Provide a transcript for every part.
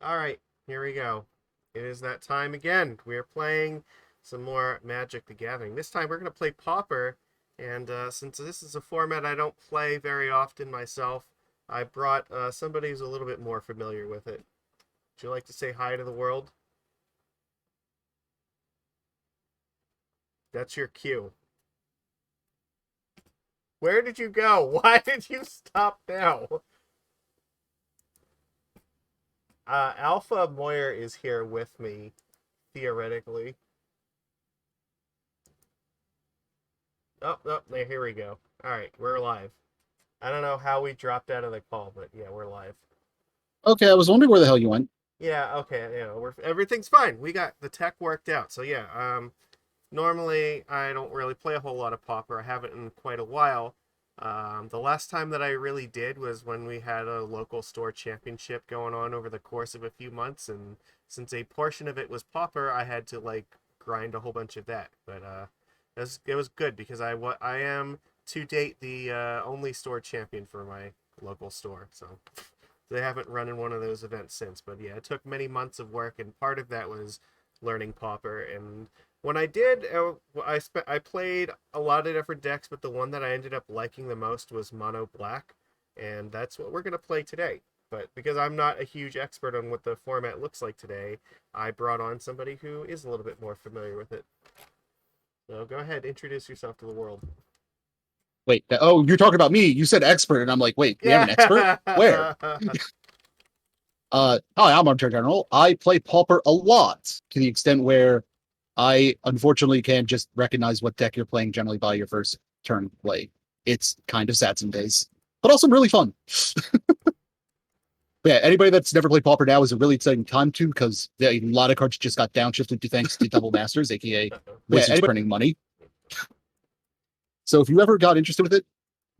All right, here we go. It is that time again. We are playing some more Magic the Gathering. This time we're going to play Pauper, and since this is a format I don't play very often myself, I brought somebody who's a little bit more familiar with it. Would you like to say hi to the world? That's your cue. Where did you go? Why did you stop now? Alpha Moyer is here with me, theoretically. Oh, here we go. All right, we're live. I don't know how we dropped out of the call, but yeah, we're live. Okay, I was wondering where the hell you went. Yeah, okay, everything's fine. We got the tech worked out. So yeah, normally I don't really play a whole lot of Pauper. I haven't in quite a while. The last time that I really did was when we had a local store championship going on over the course of a few months, and since a portion of it was Pauper, I had to like grind a whole bunch of that. But it was good because I am to date the only store champion for my local store. So they haven't run in one of those events since. But yeah, it took many months of work, and part of that was learning Pauper. And when I did, I played a lot of different decks, but the one that I ended up liking the most was Mono Black, and that's what we're gonna play today. But because I'm not a huge expert on what the format looks like today, I brought on somebody who is a little bit more familiar with it. So go ahead, introduce yourself to the world. Wait, you're talking about me. You said expert, and I'm like, wait, we have an expert? Yeah. Where? Hi, I'm ArmchairGeneral. I play Pauper a lot to the extent where I unfortunately can't just recognize what deck you're playing generally by your first turn play. It's kind of sad some days, but also really fun. But yeah, anybody that's never played Pauper now is a really exciting time to because a lot of cards just got downshifted to thanks to Double Masters, aka Wizards printing money. So if you ever got interested with it,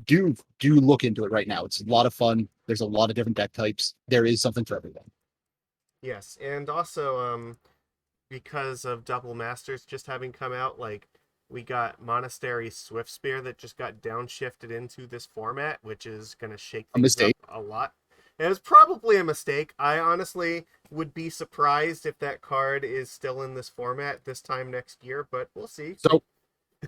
do look into it right now. It's a lot of fun. There's a lot of different deck types. There is something for everyone. Yes, and also because of Double Masters just having come out, like we got Monastery Swiftspear that just got downshifted into this format, which is going to shake A things up mistake. a lot. It was probably a mistake. I honestly would be surprised if that card is still in this format this time next year, but we'll see. So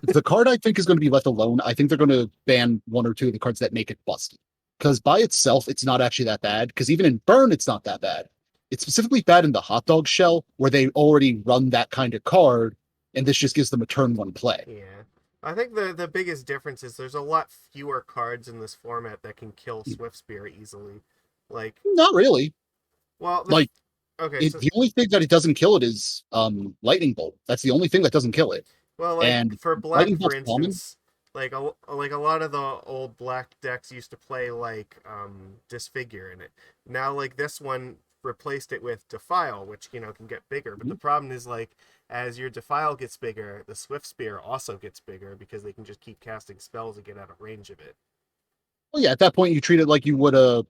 the card I think is going to be left alone. I think they're going to ban one or two of the cards that make it busted. Because by itself, it's not actually that bad. Because even in Burn, it's not that bad. It's specifically bad in the hot dog shell, where they already run that kind of card, and this just gives them a turn one play. Yeah. I think the biggest difference is there's a lot fewer cards in this format that can kill Swiftspear easily. Like, Not really. well, Like okay, so the only thing that it doesn't kill it is lightning bolt. That's the only thing that doesn't kill it. well, like And for black, lightning for bolt's common. instance, like a lot of the old black decks used to play like Disfigure in it. Now like this one replaced it with Defile, which can get bigger. But the problem is like as your Defile gets bigger, the Swift Spear also gets bigger because they can just keep casting spells and get out of range of it. Well, yeah, at that point you treat it like you would a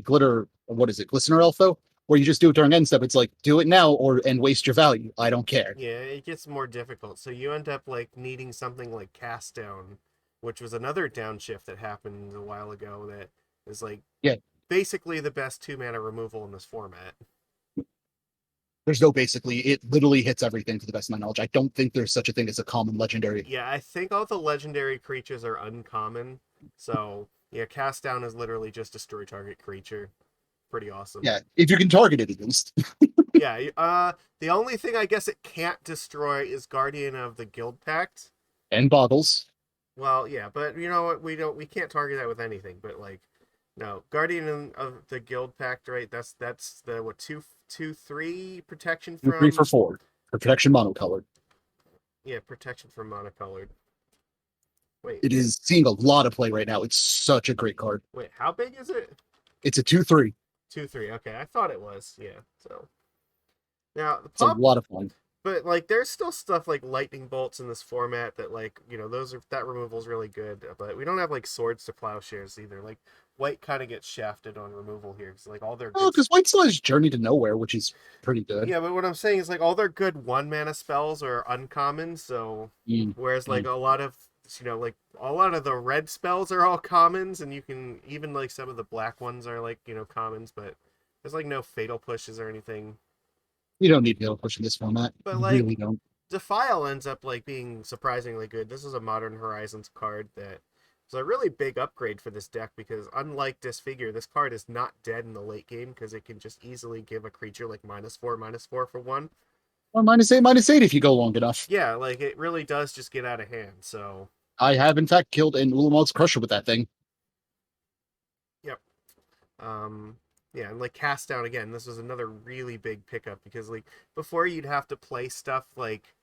glitter. What is it, glistener elf though? Where you just do it during end step. It's like do it now or and waste your value. I don't care. Yeah, it gets more difficult. So you end up like needing something like Cast Down, which was another downshift that happened a while ago that is like Yeah, basically the best 2 mana removal in this format. there's no basically. It literally hits everything to the best of my knowledge. I don't think there's such a thing as a common legendary. Yeah, I think all the legendary creatures are uncommon. So yeah, Cast Down is literally just destroy target creature. Pretty awesome. Yeah, if you can target it at least. Yeah, the only thing I guess it can't destroy is Guardian of the Guild Pact. And boggles. Well, yeah, but you know what? We can't target that with anything. But like, no, Guardian of the Guild Pact, right? That's the what 2/3 protection 3 for from 4 for protection monocolored. yeah protection from monocolored. Wait, It is seeing a lot of play right now. It's such a great card. wait, how big is it? It's a 2/3. 2/3. Okay, I thought it was. Yeah. So now the It's a pop, lot of fun. but like there's still stuff like lightning bolts in this format that like those are that removal's really good. But we don't have like swords to plowshares either. Like white kind of gets shafted on removal here because like all their Oh, good. because White still has Journey to Nowhere, which is pretty good. Yeah, but what I'm saying is like all their good 1 mana spells are uncommon. So Mm, whereas like mm. a lot of like a lot of the red spells are all commons, and you can even like some of the black ones are like commons, but There's like no fatal pushes or anything. You don't need to push in this format. But You like really don't. Defile ends up like being surprisingly good. This is a Modern Horizons card that is a really big upgrade for this deck because unlike Disfigure, this card is not dead in the late game because it can just easily give a creature like -4/-4 for one. Or -8/-8 if you go long enough. Yeah, like it really does just get out of hand. So I have in fact killed an Ulamog's Crusher with that thing. yep. Yeah, and like Cast Down again, this was another really big pickup because like before you'd have to play stuff like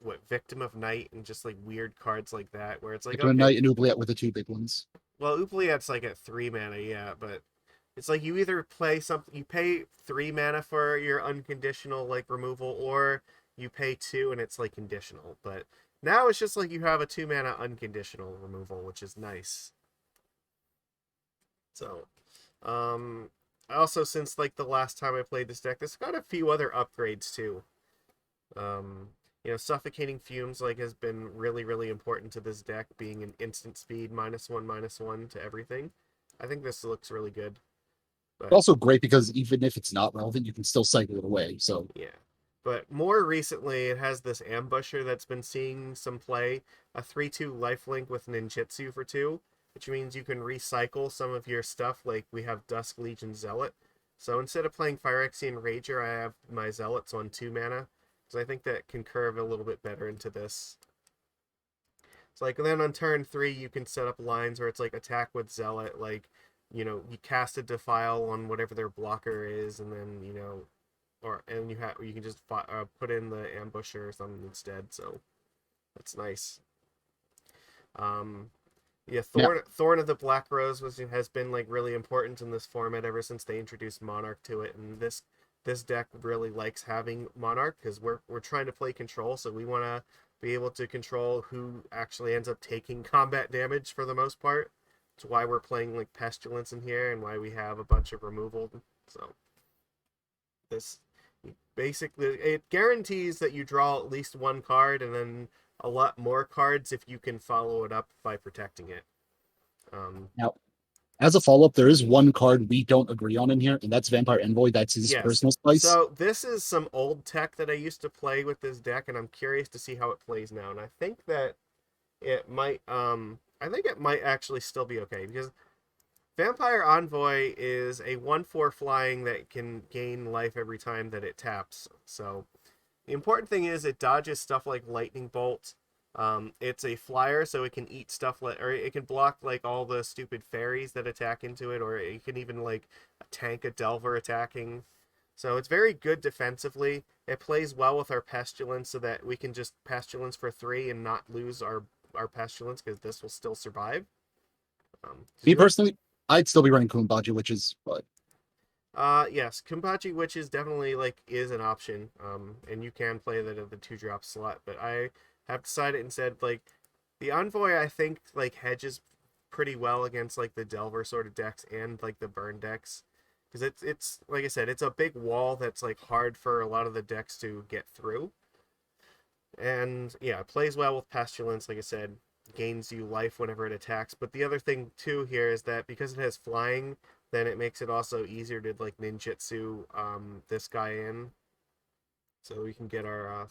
what Victim of Night and just like weird cards like that where it's like Like a okay, Knight and Oubliette were the two big ones. well Oubliette's like at 3 mana, yeah, but it's like you either play something you pay 3 mana for your unconditional like removal or you pay 2 and it's like conditional. But now it's just like you have a 2 mana unconditional removal, which is nice. So also since like the last time I played this deck, this got a few other upgrades too. Um, Suffocating Fumes like has been really, really important to this deck, being an instant speed -1/-1 to everything. I think this looks really good. But Also great because even if it's not relevant, you can still cycle it away. So yeah. But more recently, it has this Ambusher that's been seeing some play. A 3/2 lifelink with ninjutsu for 2, which means you can recycle some of your stuff. Like we have Dusk, Legion, Zealot. So instead of playing Phyrexian Rager, I have my Zealots on 2 mana. So I think that can curve a little bit better into this. So like then on turn 3, you can set up lines where it's like attack with Zealot, like you cast a Defile on whatever their blocker is, and then you can just put in the Ambusher or something instead. So that's nice. Um, yeah, yeah, Thorn of the Black Rose has been like really important in this format ever since they introduced Monarch to it, and this deck really likes having Monarch because we're trying to play control, so we want to be able to control who actually ends up taking combat damage for the most part. It's why we're playing like Pestilence in here and why we have a bunch of removal. So this basically it guarantees that you draw at least one card and then a lot more cards if you can follow it up by protecting it. now as a follow-up, there is one card we don't agree on in here, and that's Vampire Envoy. That's his Yes. personal spice. So this is some old tech that I used to play with this deck, and I'm curious to see how it plays now. And I think that it might actually still be okay because Vampire Envoy is a 1/4 flying that can gain life every time that it taps. So the important thing is it dodges stuff like Lightning Bolt. It's a flyer, so it can eat stuff or it can block like all the stupid fairies that attack into it, or it can even like tank a Delver attacking. So it's very good defensively. It plays well with our Pestilence, so that we can just Pestilence for 3 and not lose our Pestilence because this will still survive. Me personally, I'd still be running Kumbaji Witches, but yes, Kumpachi Witches definitely like is an option. And you can play that at the 2-drop slot, but I have decided instead like the Envoy I think like hedges pretty well against like the Delver sort of decks and like the burn decks because it's like I said, it's a big wall that's like hard for a lot of the decks to get through. And yeah, it plays well with Pestilence, like I said, gains you life whenever it attacks. But the other thing too here is that because it has flying, then it makes it also easier to like ninjutsu this guy in. So we can get our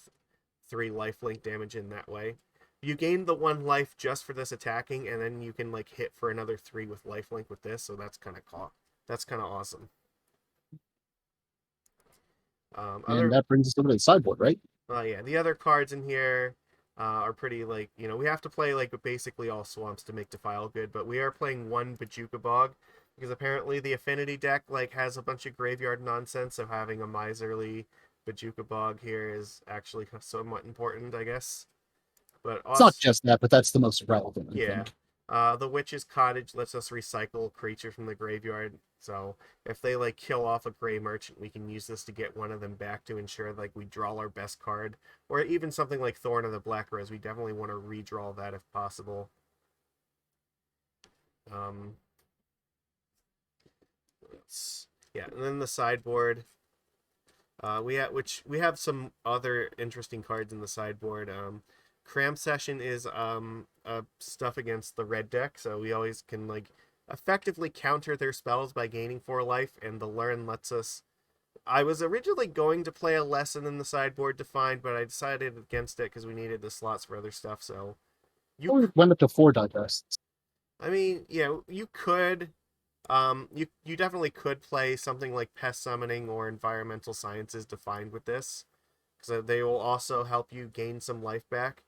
3 lifelink damage in that way. You gain the 1 life just for this attacking, and then you can like hit for another 3 with lifelink with this, so that's kind of awesome. and that brings us over to the sideboard, right? Yeah, the other cards in here are pretty like we have to play like basically all swamps to make Defile good, but we are playing 1 Bojuka Bog because apparently the affinity deck like has a bunch of graveyard nonsense, so having a miserly Bojuka Bog here is actually somewhat important, I guess. But It's not also, just that, but that's the most relevant, I yeah. think. The Witch's Cottage lets us recycle a creature from the graveyard. So if they like kill off a Gray Merchant, we can use this to get one of them back to ensure like we draw our best card. Or even something like Thorn of the Black Rose, we definitely want to redraw that if possible. Um, yeah, and then the sideboard. We have some other interesting cards in the sideboard. Cram Session is stuff against the red deck, so we always can like effectively counter their spells by gaining 4 life, and the learn lets us. I was originally going to play a lesson in the sideboard defined, but I decided against it because we needed the slots for other stuff. So you, Or went up to 4 divests. I mean, yeah, you could. You definitely could play something like Pest Summoning or Environmental Sciences defined with this, because they will also help you gain some life back.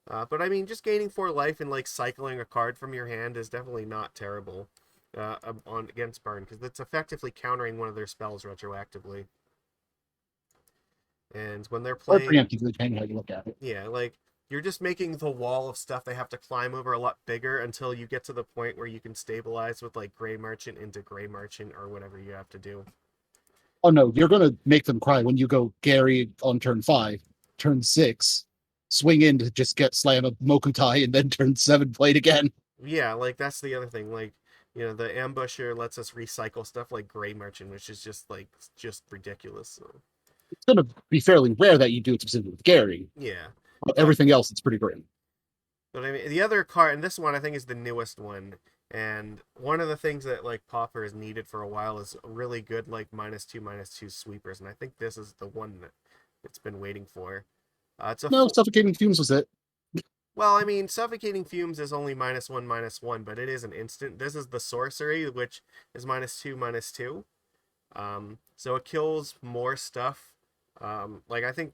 But I mean, just gaining 4 life and like cycling a card from your hand is definitely not terrible on against burn, because it's effectively countering one of their spells retroactively. And when they're Or playing, preemptively, depending how you look at it. yeah, like you're just making the wall of stuff they have to climb over a lot bigger until you get to the point where you can stabilize with like Gray Merchant into Gray Merchant or whatever you have to do. Oh no, you're gonna make them cry when you go Gary on turn 5, turn 6, swing in to just get slam a Mokutai, and then turn 7 play it again. Yeah, like that's the other thing. Like, the Ambusher lets us recycle stuff like Gray Merchant, which is just ridiculous. So, It's gonna be fairly rare that you do it specifically with Gary, yeah. but But everything else it's pretty great. But I mean, the other card, and this one I think is the newest one. And one of the things that like Pauper has needed for a while is really good like -2/-2 sweepers, and I think this is the one that it's been waiting for. It's a No, Suffocating Fumes was it. well, I mean, Suffocating Fumes is only -1/-1, but it is an instant. This is the sorcery, which is -2/-2. So it kills more stuff. Like I think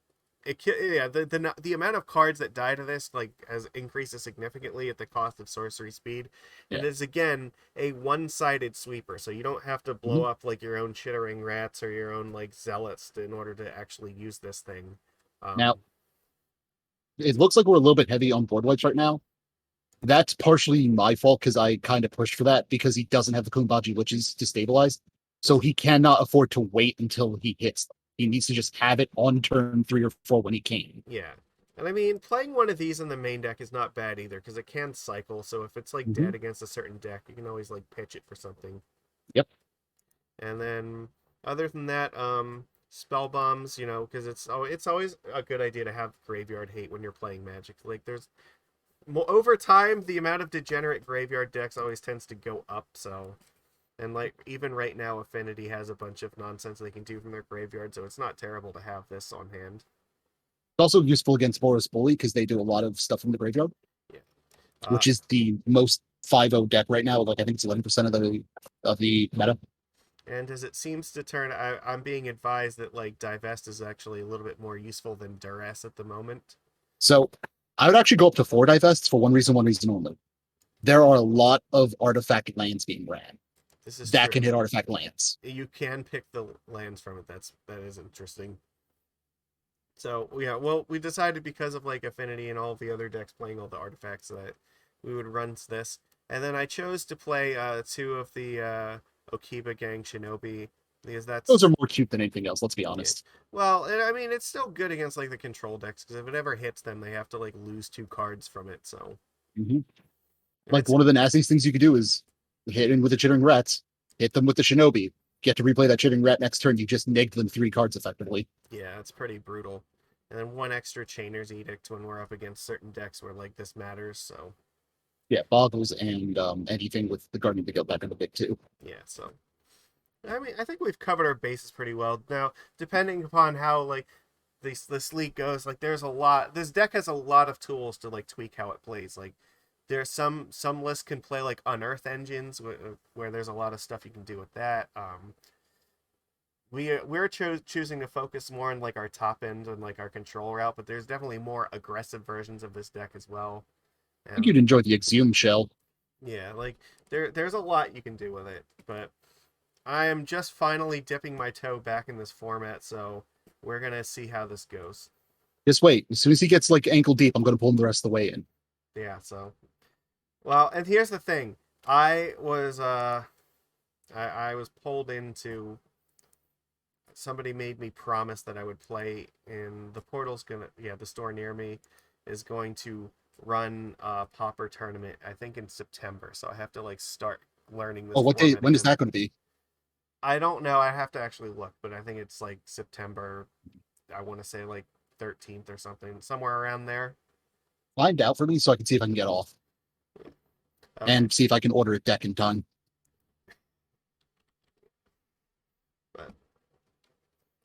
yeah, the amount of cards that die to this like has increases significantly at the cost of sorcery speed, Yeah. and it's again a one-sided sweeper, so you don't have to blow Mhm. up like your own Chittering Rats or your own like Zealots in order to actually use this thing. Now, Um, it looks like we're a little bit heavy on board wipes right now. That's partially my fault because I kind of pushed for that because he doesn't have the Kumbaji Witches to stabilize. So he cannot afford to wait until he hits them. He needs to just have it on turn 3 or 4 when he can. yeah. And I mean, playing one of these in the main deck is not bad either because it can cycle. So if it's like Mhm. dead against a certain deck, you can always like pitch it for something. Yep. And then other than that, spell bombs, because it's always a good idea to have graveyard hate when you're playing Magic. Like there's over time, the amount of degenerate graveyard decks always tends to go up. So, and like even right now, Affinity has a bunch of nonsense they can do from their graveyard, so it's not terrible to have this on hand. It's also useful against Boris Bully because they do a lot of stuff from the graveyard, Yeah. which is the most 5-0 deck right now. Like I think it's 11% of the meta. And as it seems to turn, I'm being advised that like Divest is actually a little bit more useful than Duress at the moment. So I would actually go up to 4 divests for one reason only. There are a lot of artifact lands being ran This is that true. can hit artifact lands. You can pick the lands from it. That is interesting. So yeah, well, we decided because of like Affinity and all the other decks playing all the artifacts that we would run this, and then I chose to play 2 of the Okiba-Gang Shinobi because Those that's are more cute than anything else. Let's be yeah. honest. Well, and I mean it's still good against like the control decks because if it ever hits them, they have to like lose 2 cards from it. So Mm-hmm. and Like it's one of the nastiest things you could do is hit in with the Chittering Rats, hit them with the Shinobi, get to replay that Chittering Rat next turn. You just negged them 3 cards effectively. yeah, it's pretty brutal. And then 1 extra Chainer's Edict when we're up against certain decks where like this matters. So Yeah, Boggles and anything with the Guardian to go back in the big too. yeah, so I mean, I think we've covered our bases pretty well. Now, depending upon how like this league goes, like there's a lot. This deck has a lot of tools to like tweak how it plays. Like there's some lists can play like unearth engines where there's a lot of stuff you can do with that. We're choosing to focus more on like our top end and like our control route, but there's definitely more aggressive versions of this deck as well. I think you'd And enjoy the Exhume Shell. yeah, like there's a lot you can do with it, but I am just finally dipping my toe back in this format, so we're gonna see how this goes. Just wait. As soon as he gets like ankle deep, I'm going to pull him the rest of the way in. Yeah, so well, and here's the thing. I was I was pulled into somebody made me promise that I would play in the portal's gonna the store near me is going to run a Pauper tournament, I think in September. So I have to like start learning this Oh, what day? format When is again. that going to be? I don't know. I have to actually look, but I think it's like September. I want to say like 13th or something, somewhere around there. Find out for me so I can see if I can get off Okay. and see if I can order a deck in time.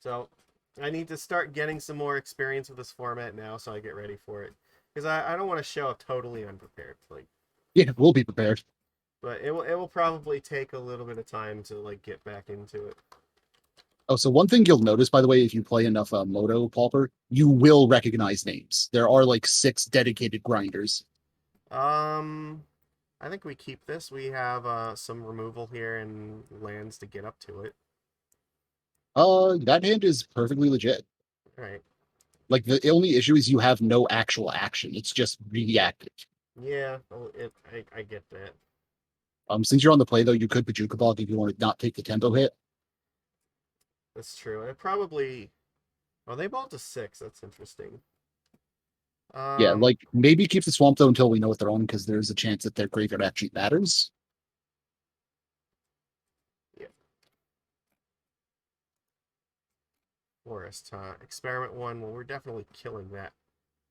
So I need to start getting some more experience with this format now, so I get ready for it. Because I don't want to show up totally unprepared. Like, Yeah, we'll be prepared. but it will probably take a little bit of time to like get back into it. Oh, so one thing you'll notice, by the way, if you play enough Moto Pauper, you will recognize names. There are like 6 dedicated grinders. Um, I think we keep this. We have some removal here and lands to get up to it. That hand is perfectly legit. All right. Like the only issue is you have no actual action. It's just reactive. Yeah, I get that. Since you're on the play though, you could Bojuka Bog if you want to not take the tempo hit. That's true. I probably. Oh, they balled to 6. That's interesting. Yeah, like maybe keep the swamp though until we know what they're on, because there's a chance that their graveyard actually matters. Yeah. Forest, Experiment 1. Well, we're definitely killing that.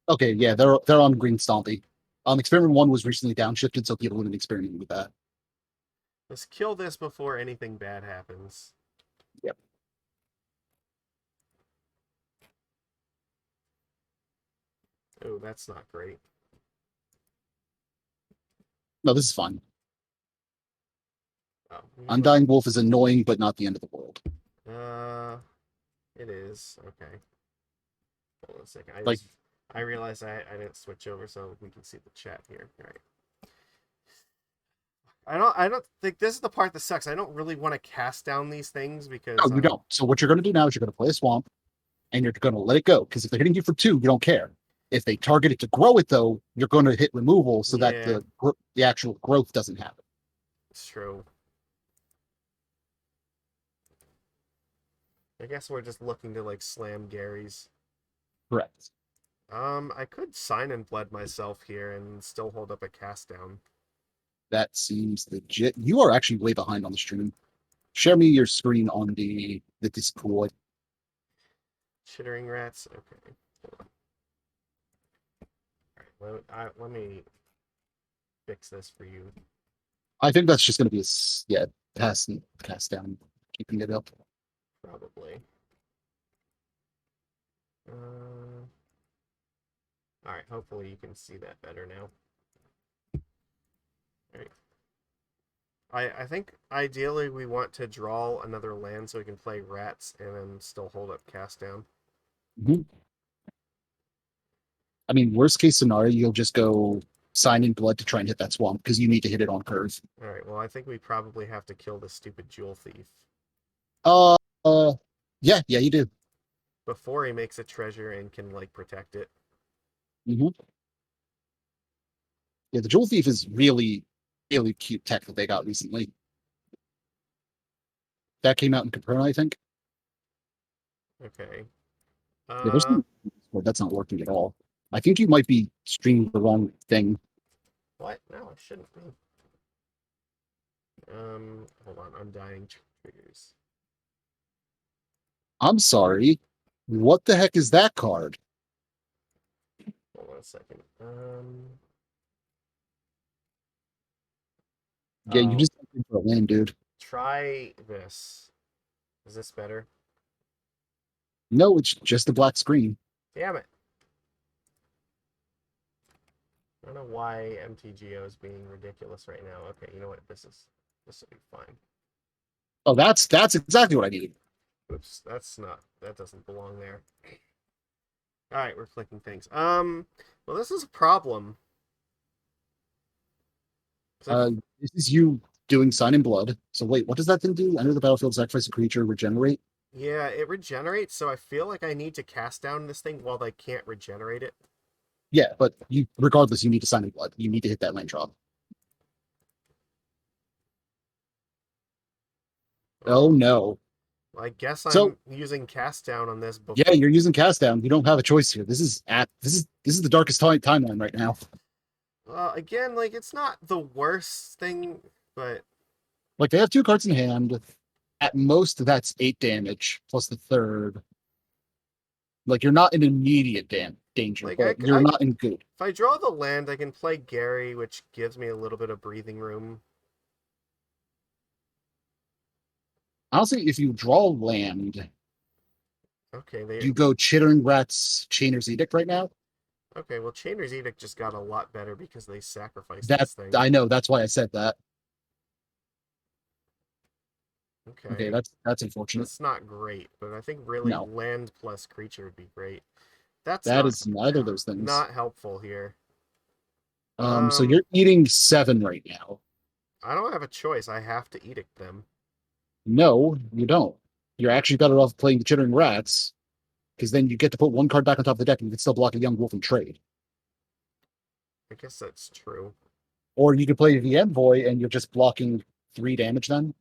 Okay, yeah, they're on green stompy. Experiment 1 was recently downshifted, so people have been experimenting with that. Let's kill this before anything bad happens. Yep. Oh, that's not great. No, this is fine. Oh, Undying Wolf is annoying, but not the end of the world. It is. Okay. Hold on a second. Like, I realized I didn't switch over so we can see the chat here. All right. I don't think this is the part that sucks. I don't really want to cast down these things because no, you don't. So what you're going to do now is you're going to play a swamp, and you're going to let it go. Because if they're hitting you for 2, you don't care. If they target it to grow it, though, you're going to hit removal so that the actual growth doesn't happen. It's true. I guess we're just looking to like slam Gary's. Correct. I could sign and blood myself here and still hold up a cast down. That seems legit. You are actually way behind on the stream. Share me your screen on the Discord. Chittering Rats. Okay. All right. Let me fix this for you. I think that's just going to be cast down, keeping it up. Probably. All right. Hopefully you can see that better now. All right. I think ideally we want to draw another land so we can play rats and then still hold up cast down. Mm-hmm. I mean, worst case scenario, you'll just go sign in blood to try and hit that swamp because you need to hit it on curve. All right. Well, I think we probably have to kill the stupid jewel thief. Yeah, you do. Before he makes a treasure and can like protect it. Mm-hmm. Yeah, the jewel thief is really, really cute tech that they got recently. That came out in Caperna, I think. Okay. That's not working at all. I think you might be streaming the wrong thing. What? No, it shouldn't be. Hold on. Undying triggers. I'm sorry. What the heck is that card? Hold on a second. Yeah, you just went for a land, dude. Try this. Is this better? No, it's just a black screen. Damn it. I don't know why MTGO is being ridiculous right now. Okay, you know what? This will be fine. Oh, that's exactly what I needed. Oops, that doesn't belong there. All right, we're clicking things. Well, this is a problem. This is you doing Sign in Blood. So wait, what does that thing do? Enter the battlefield, sacrifice a creature, regenerate. Yeah, it regenerates, so I feel like I need to cast down this thing while they can't regenerate it. Yeah, but regardless, you need to Sign in Blood. You need to hit that land drop. Oh no. I guess I'm using cast down on this before. Yeah, you're using cast down. You don't have a choice here. This is the darkest timeline right now. Again, like it's not the worst thing, but like they have 2 cards in hand. At most, that's 8 damage plus the 3rd. Like you're not in immediate danger, like, but you're not in good. If I draw the land, I can play Gary, which gives me a little bit of breathing room. Honestly, if you draw land, Okay, they. You go Chittering Rats, Chainer's Edict right now. Okay, well, Chainer's Edict just got a lot better because they sacrificed That this thing. I know. That's why I said that. Okay, Okay, that's unfortunate. that's not great, but I think really No, land plus creature would be great. That's that not is neither of those things. not helpful here. So you're eating 7 right now. I don't have a choice. I have to edict them. No, you don't. You're actually better off playing the Chittering Rats, because then you get to put one card back on top of the deck and you can still block a Young Wolf and trade. I guess that's true. Or you could play the Envoy and you're just blocking 3 damage then.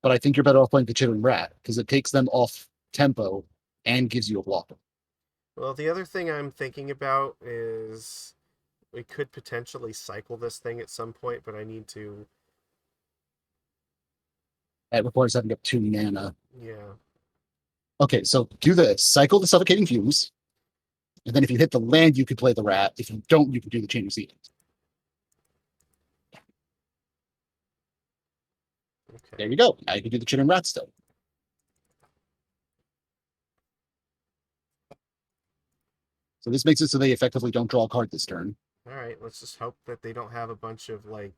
But I think you're better off playing the Chittering Rat, because it takes them off tempo and gives you a block. Well, the other thing I'm thinking about is we could potentially cycle this thing at some point, but I need to. It requires having up 2 mana. Yeah. Okay, so do this. Cycle the Suffocating Fumes. And then if you hit the land, you could play the Rat. If you don't, you can do the Chain of Seed. Okay. There you go. Now you can do the Chittering Rat still. So this makes it so they effectively don't draw a card this turn. All right. Let's just hope that they don't have a bunch of like,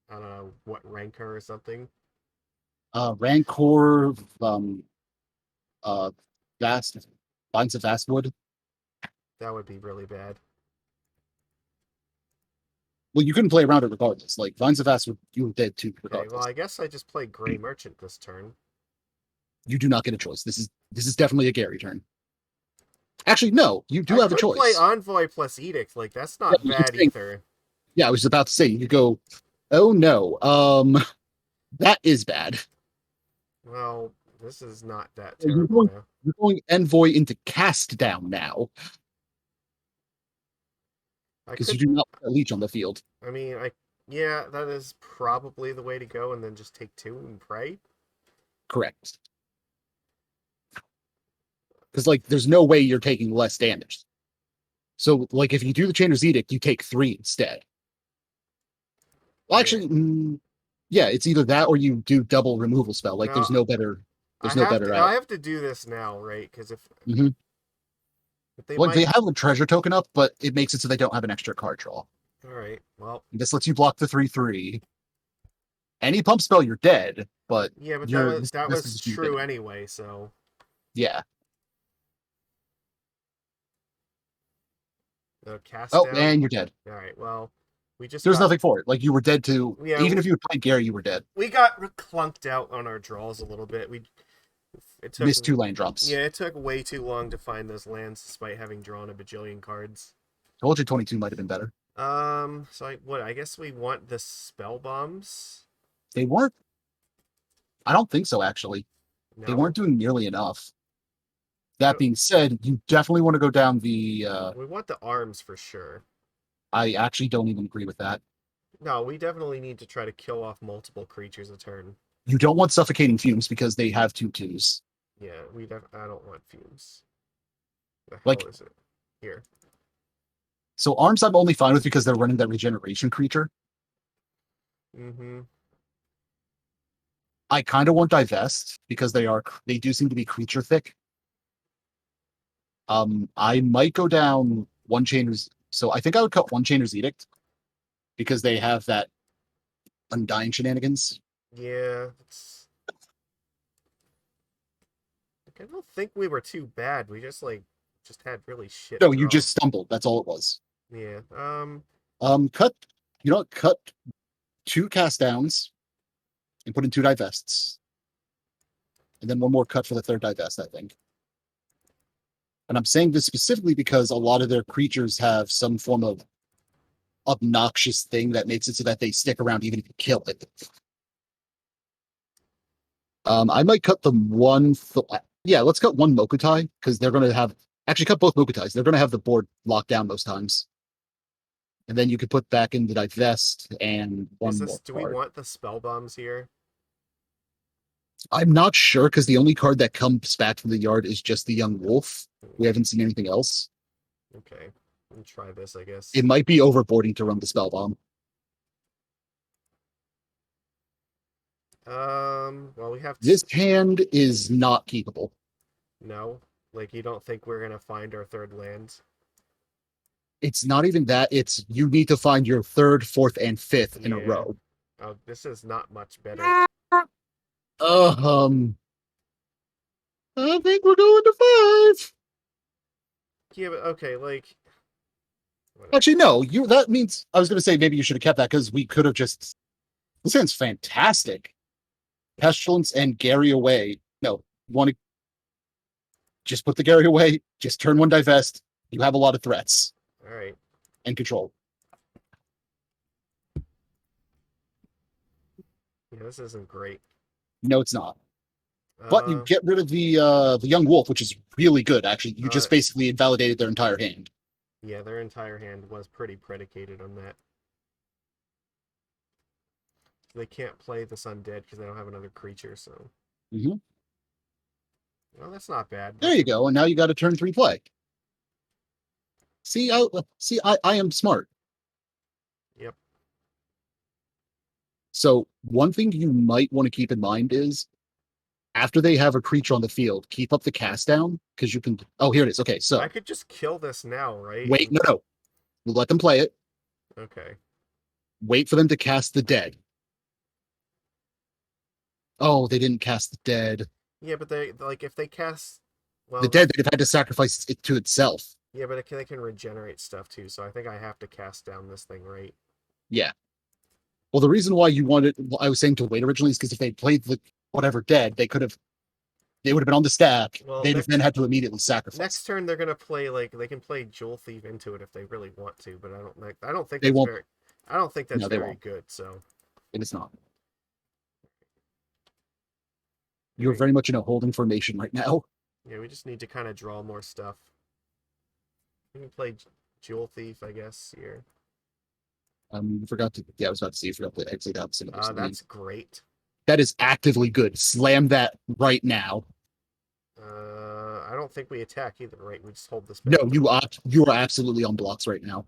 I don't know, what Rancor or something. Rancor, Vast, Vines of Vastwood. That would be really bad. Well, you couldn't play around it regardless. Like Vines of Vastwood, you were dead too Okay. regardless. Well, I guess I just play Gray Merchant this turn. You do not get a choice. This is definitely a Gary turn. Actually, no, you do have a choice. Play Envoy plus Edict. Like that's not bad either. Yeah, I was about to say you could go. Oh no, that is bad. Well, this is not that terrible now. You're going Envoy into Cast Down now because you do not put a Leech on the field. I mean, yeah, that is probably the way to go, and then just take 2 and pray. Correct. Because like, there's no way you're taking less damage. So like, if you do the Chainer's Edict, you take 3 instead. Well, actually, yeah, it's either that or you do double removal spell. Like, there's no better. There's no better. I have to do this now, right? Because if they have a treasure token up, but it makes it so they don't have an extra card draw. All right. Well, this lets you block the 3/3. Any pump spell, you're dead. But yeah, but that was true anyway. So yeah. The cast down. And you're dead. All right. Well, there's nothing for it. Like, you were dead too. Yeah, even if you played Gary, you were dead. We got clunked out on our draws a little bit. Missed 2 land drops. Yeah, it took way too long to find those lands despite having drawn a bajillion cards. Told you 22 might have been better. So I guess we want the spell bombs. They weren't. I don't think so, actually. No. They weren't doing nearly enough. That being said, you definitely want to go down the... we want the arms for sure. I actually don't even agree with that. No, we definitely need to try to kill off multiple creatures a turn. You don't want Suffocating Fumes because they have 2/2s. Yeah, I don't want Fumes. The hell is it? Here. So Arms I'm only fine with because they're running that regeneration creature. I kind of want Divest because they do seem to be creature thick. I might go down one Chainer's. So I think I would cut one Chainer's Edict because they have that Undying shenanigans. Yeah. I don't think we were too bad. We just had really shit. No, you just stumbled. That's all it was. Yeah. Cut 2 cast downs and put in 2 divests. And then one more cut for the 3rd divest, I think. And I'm saying this specifically because a lot of their creatures have some form of obnoxious thing that makes it so that they stick around even if you kill it. I might cut the one. Yeah, let's cut one Mukotai because they're going to have. Actually, cut both Mukotais. They're going to have the board locked down most times. And then you could put back in the divest and one more. Do we want the spell bombs here? I'm not sure because the only card that comes back from the yard is just the Young Wolf. We haven't seen anything else. Okay, let me try this, I guess. It might be overboarding to run the spell bomb. Well, we have this hand is not keepable. No? Like, you don't think we're gonna find our third land? It's not even that. It's you need to find your third, fourth, and fifth in a Yeah. row. Oh, this is not much better. Um, I think we're going to five. Yeah, but okay, like... Whatever. Actually, no. That means I was going to say maybe you should have kept that because we could have just. This sounds fantastic. Pestilence and Gary away. No, want to just put the Gary away. Just turn one divest. You have a lot of threats Alright. and control. Yeah, this isn't great. No, it's not. But you get rid of the young wolf, which is really good. Actually, you just basically invalidated their entire hand. Yeah, their entire hand was pretty predicated on that. They can't play this undead because they don't have another creature. So, well, that's not bad. There you go. And now you got a turn 3 play. See, I am smart. Yep. So one thing you might want to keep in mind is after they have a creature on the field, keep up the cast down because you can. Oh, here it is. Okay, so I could just kill this now, right? wait, no. We'll let them play it. Okay. Wait for them to cast the dead. Oh, they didn't cast the dead. Yeah, but they like if they cast the dead, they'd have had to sacrifice it to itself. Yeah, but they can regenerate stuff too, so I think I have to cast down this thing, right? Yeah. Well, the reason why I was saying to wait originally is because if they played the whatever dead, they would have been on the stack. Well, they'd have then had to immediately sacrifice. Next turn, they're gonna play they can play Jewel Thief into it if they really want to, but I don't think they won't. I don't think that's very good. So it is not. You're very much in a holding formation right now. Yeah, we just need to kind of draw more stuff. We can play Jewel Thief, I guess, here. Forgot to. Yeah, I was about to say you forgot to exit out. That's great. That is actively good. Slam that right now. I don't think we attack either, right? We just hold this back. No, you are absolutely on blocks right now.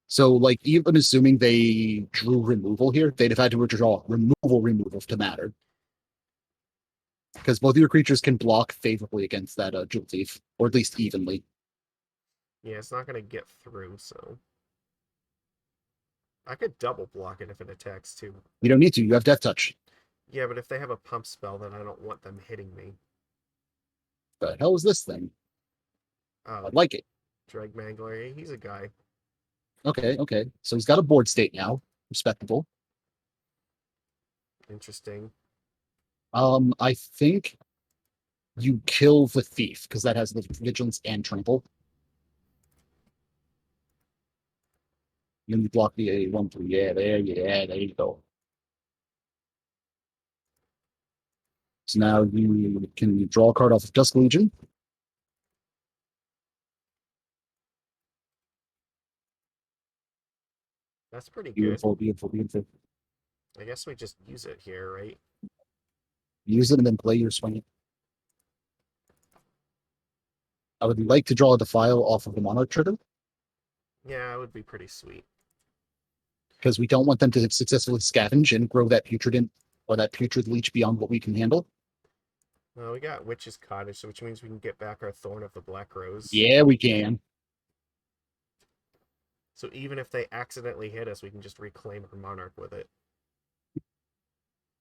So, like, even assuming they drew removal here, they'd have had to draw removal to matter. Because both of your creatures can block favorably against that Jewel Thief, or at least evenly. Yeah, it's not going to get through, so... I could double block it if it attacks, too. You don't need to. You have Death Touch. Yeah, but if they have a pump spell, then I don't want them hitting me. The hell is this thing? Oh, I like it. Dreg Mangler, he's a guy. Okay. So he's got a board state now. Respectable. Interesting. I think you kill the thief, because that has the vigilance and trample. And you block the A1 3. Yeah, there you go. So now you can draw a card off of Dusk Legion. That's pretty beautiful, good. Beautiful. I guess we just use it here, right? Use it and then play your swing. I would like to draw a Defile off of the Monarch trigger. Yeah, it would be pretty sweet. Because we don't want them to successfully scavenge and grow that putrid leech beyond what we can handle. Well, we got Witch's Cottage, so which means we can get back our Thorn of the Black Rose. Yeah, we can. So even if they accidentally hit us, we can just reclaim our Monarch with it.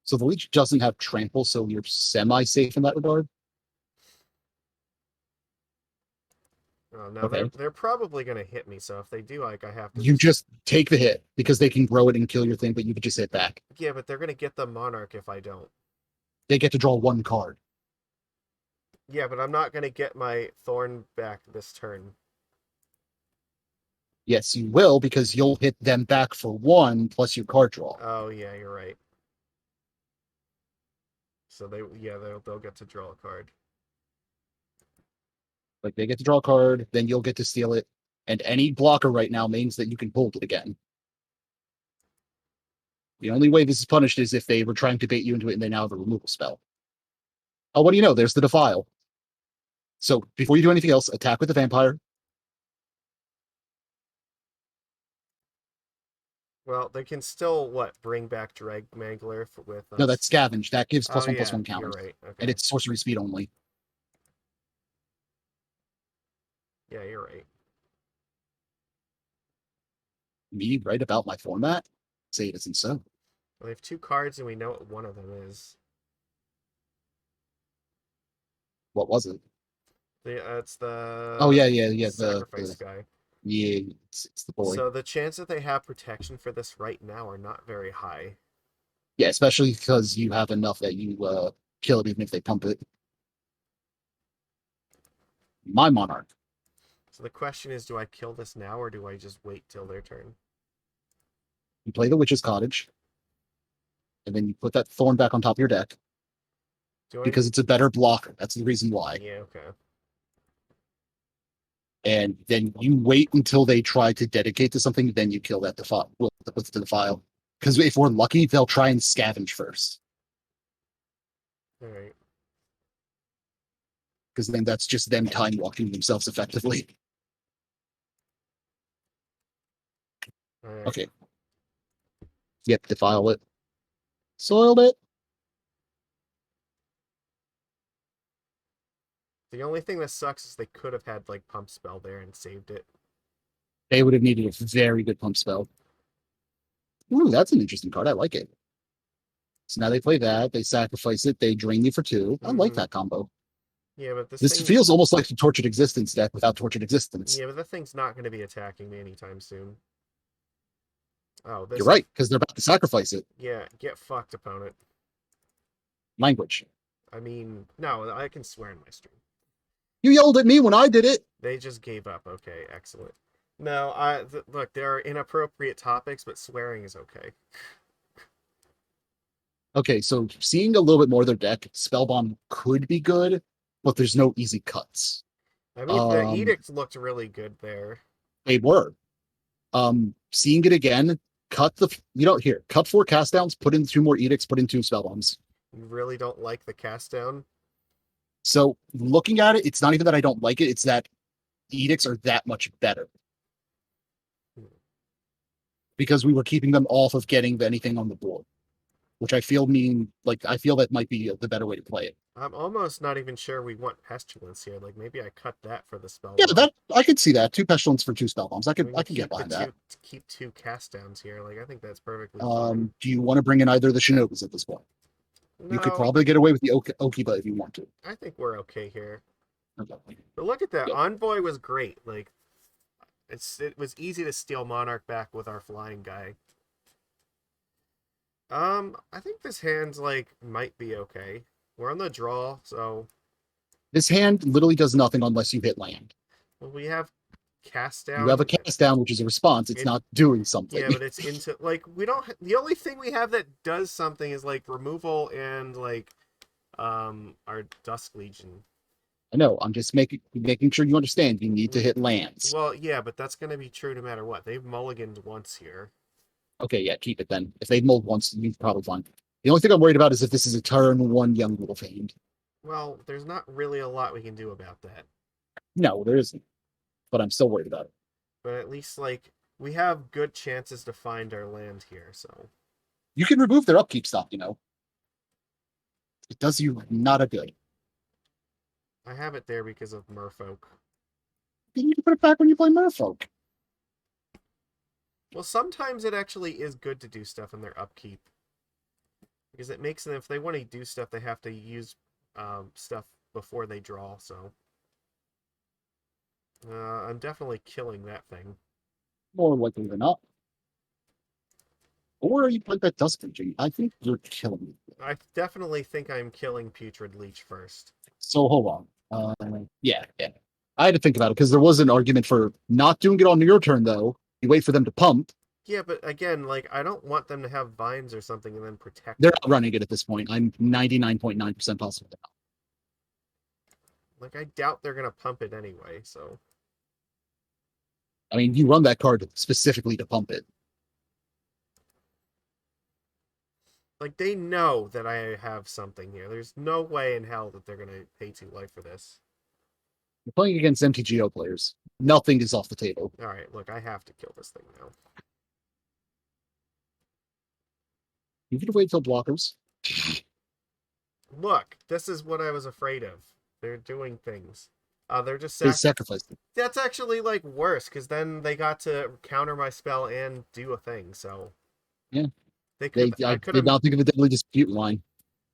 So the leech doesn't have trample, so you're semi-safe in that regard. Oh no, okay. They're probably gonna hit me. So if they do, like, I have to. You just take the hit because they can grow it and kill your thing, but you could just hit back. Yeah, but they're gonna get the Monarch if I don't. They get to draw one card. Yeah, but I'm not gonna get my Thorn back this turn. Yes, you will, because you'll hit them back for 1 plus your card draw. Oh yeah, you're right. So they'll get to draw a card. Like, they get to draw a card, then you'll get to steal it, and any blocker right now means that you can hold it again. The only way this is punished is if they were trying to bait you into it and they now have a removal spell. Oh, what do you know? There's the Defile. So before you do anything else, attack with the Vampire. Well, they can still bring back Drag Mangler with No, that's scavenge. That gives Oh plus yeah, one you're counters. right. Okay. And it's sorcery speed only. Yeah, you're right. Me right about my format? Say it isn't so. We have 2 cards, and we know what one of them is. What was it? It's the Oh yeah. sacrifice guy. Yeah, it's the boy. So the chance that they have protection for this right now are not very high. Yeah, especially because you have enough that you kill it even if they pump it. My monarch. So the question is, do I kill this now or do I just wait till their turn? You play the Witch's Cottage, and then you put that Thorn back on top of your deck because it's a better blocker. That's the reason why. Yeah, okay. And then you wait until they try to dedicate to something, then you kill that Defile with the Defile. Because if we're lucky, they'll try and scavenge first. All right. Because then that's just them time walking themselves effectively. All right. Okay. Yep, Defile it. Soiled it. The only thing that sucks is they could have had like pump spell there and saved it. They would have needed a very good pump spell. Ooh, that's an interesting card. I like it. So now they play that. They sacrifice it. They drain you for 2. I like that combo. Yeah, but This feels almost like the Tortured Existence deck without Tortured Existence. Yeah, but the thing's not going to be attacking me anytime soon. Oh, You're right, because they're about to sacrifice it. Yeah, get fucked, opponent. Language. I mean, no, I can swear in my stream. You yelled at me when I did it. They just gave up. Okay, excellent. No, look, there are inappropriate topics, but swearing is okay. Okay, so seeing a little bit more of their deck, Spellbomb could be good, but there's no easy cuts. I mean, the Edict looked really good there. They were. Seeing it again, cut 4 cast downs, put in 2 more Edicts, put in 2 Spellbombs. You really don't like the cast down? So looking at it, it's not even that I don't like it, it's that Edicts are that much better. Because we were keeping them off of getting anything on the board. Which I feel that might be the better way to play it. I'm almost not even sure we want Pestilence here. Like, maybe I cut that for the spell. Yeah, that I could see that. 2 Pestilence for 2 Spellbombs. I can get behind that. Keep 2 cast downs here. Like, I think that's perfectly fine. Do you want to bring in either of the Shinobis at this point? No, you could probably get away with the Okiba if you want to. I think we're okay here. Okay. But look at that. Yep. Envoy was great. Like, it was easy to steal Monarch back with our flying guy. I think this hand's might be okay. We're on the draw, so this hand literally does nothing unless you hit land. Well, we have cast down. You have a cast down, which is a response. It's not doing something. Yeah, but it's into we don't. The only thing we have that does something is removal and our Dusk Legion. I know. I'm just making sure you understand. You need to hit lands. Well, yeah, but that's going to be true no matter what. They've mulliganed once here. Okay, yeah, keep it then. If they've mulled once, you're probably fine. The only thing I'm worried about is if this is a turn 1 Young Wolf hand. Well, there's not really a lot we can do about that. No, there isn't. But I'm still worried about it. But at least we have good chances to find our land here, so you can remove their upkeep stuff, It does you not a good. I have it there because of Merfolk. You need to put it back when you play Merfolk. Well, sometimes it actually is good to do stuff in their upkeep. Because it makes them, if they want to do stuff, they have to use stuff before they draw, so. I'm definitely killing that thing. More likely than not. Or you play that Dusk Legion. I think you're killing me. I definitely think I'm killing Putrid Leech first. So hold on. Yeah. I had to think about it because there was an argument for not doing it on your turn, though. You wait for them to pump. Yeah, but again, I don't want them to have vines or something and then protect They're not running it at this point. I'm 99.9% positive. I doubt they're going to pump it anyway, so. I mean, you run that card specifically to pump it. They know that I have something here. There's no way in hell that they're going to pay 2 life for this. You're playing against MTGO players. Nothing is off the table. All right, look, I have to kill this thing now. You could wait till blockers. Look, this is what I was afraid of. They're doing things. They're just They sacrificed it. That's actually like worse because then they got to counter my spell and do a thing. So Yeah. they could. I I could did have. not think of a deadly dispute line.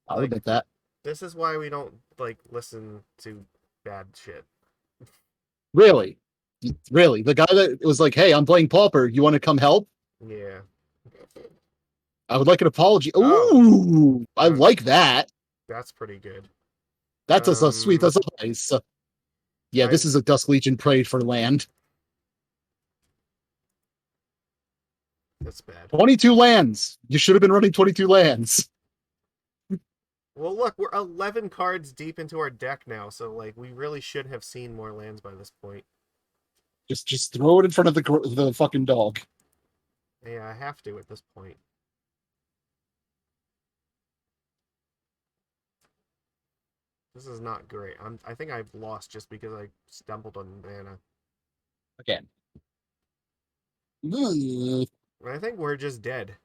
I'll Like, admit that. this is why we don't like listen to bad shit. Really? Really? The guy that was like, hey, I'm playing Pauper. You want to come help? Yeah. I would like an apology. Oh. Ooh, I like that. That's pretty good. That's a sweet. That's nice. Yeah, this is a Dusk Legion prayed for land. That's bad. 22 lands. You should have been running 22 lands. Well, look, we're 11 cards deep into our deck now, so like we really should have seen more lands by this point. Just throw it in front of the fucking dog. Yeah, I have to at this point. This is not great. I think I've lost just because I stumbled on mana. Again. I think we're just dead.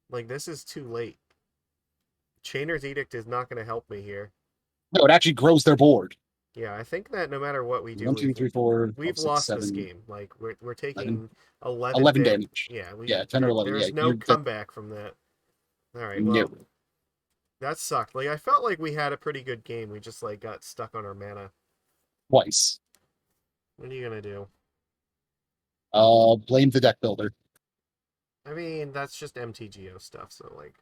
Like, this is too late. Chainer's Edict is not going to help me here. No, it actually grows their board. Yeah, I think that no matter what we do, 1, 2, 3, 4. we've 6, lost 7, this game. Like, we're taking 11 11 damage. Yeah, 10 or 11. There's Yeah, no comeback from that. All right, well, that sucked. Like, I felt like we had a pretty good game. We just like got stuck on our mana. Twice. What are you gonna do? Blame the deck builder. I mean, that's just MTGO stuff. So like,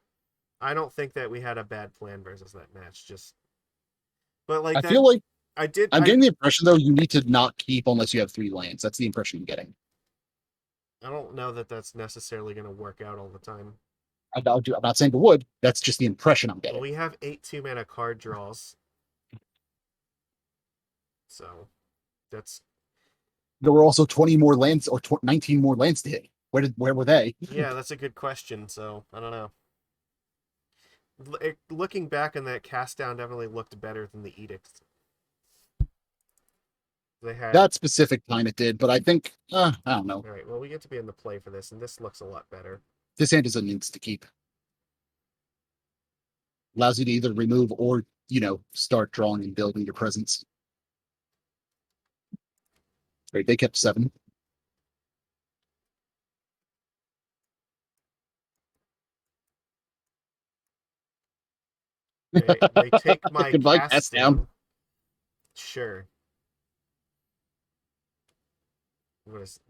I don't think that we had a bad plan versus that match. But like, I feel like I'm getting the impression though you need to not keep unless you have 3 lands. That's the impression I'm getting. I don't know that that's necessarily going to work out all the time. I'm not saying it would. That's just the impression I'm getting. Well, we have 8 2-mana card draws, so that's. There were also 20 more lands or 19 more lands to hit. Where were they? Yeah, that's a good question. So I don't know. Looking back on that, cast down definitely looked better than the Edict. They had that specific time it did, but I think I don't know. All right, well, we get to be in the play for this, and this looks a lot better. This hand is an insta keep. Allows you to either remove or start drawing and building your presence. Right, they kept 7. They take my cast down. Sure.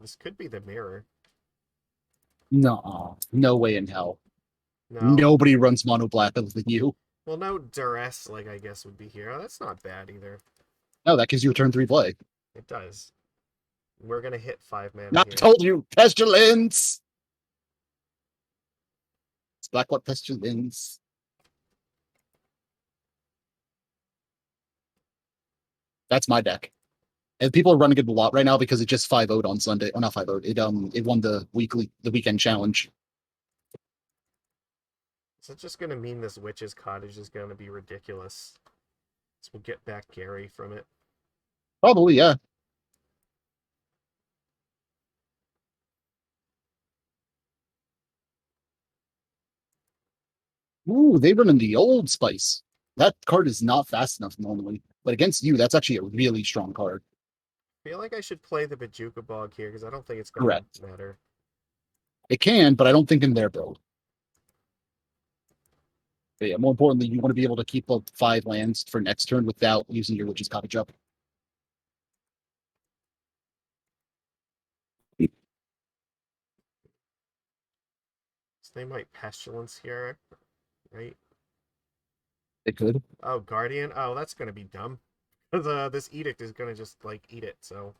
This could be the mirror. No way in hell. No. Nobody runs mono black other than you. Well, no duress, like I guess would be here. Oh, that's not bad either. No, that gives you a turn 3 play. It does. We're gonna hit 5 mana. Not told you, Pestilence. It's Blackwood Pestilence. That's my deck. And people are running it a lot right now because it just 5-0'd on Sunday. Oh, not 5-0'd. It won the weekend challenge. Is it just gonna mean this witch's cottage is gonna be ridiculous? So we'll get back Gary from it. Probably, yeah. Ooh, they run in the old spice. That card is not fast enough normally. But against you, that's actually a really strong card. I feel like I should play the Bojuka Bog here because I don't think it's going to matter. It can, but I don't think in their build. But yeah, more importantly, you want to be able to keep 5 lands for next turn without using your Witch's Cottage up. So they might Pestilence here, right? It could. Oh, Guardian? Oh, that's going to be dumb. This Edict is going to just, like, eat it, so.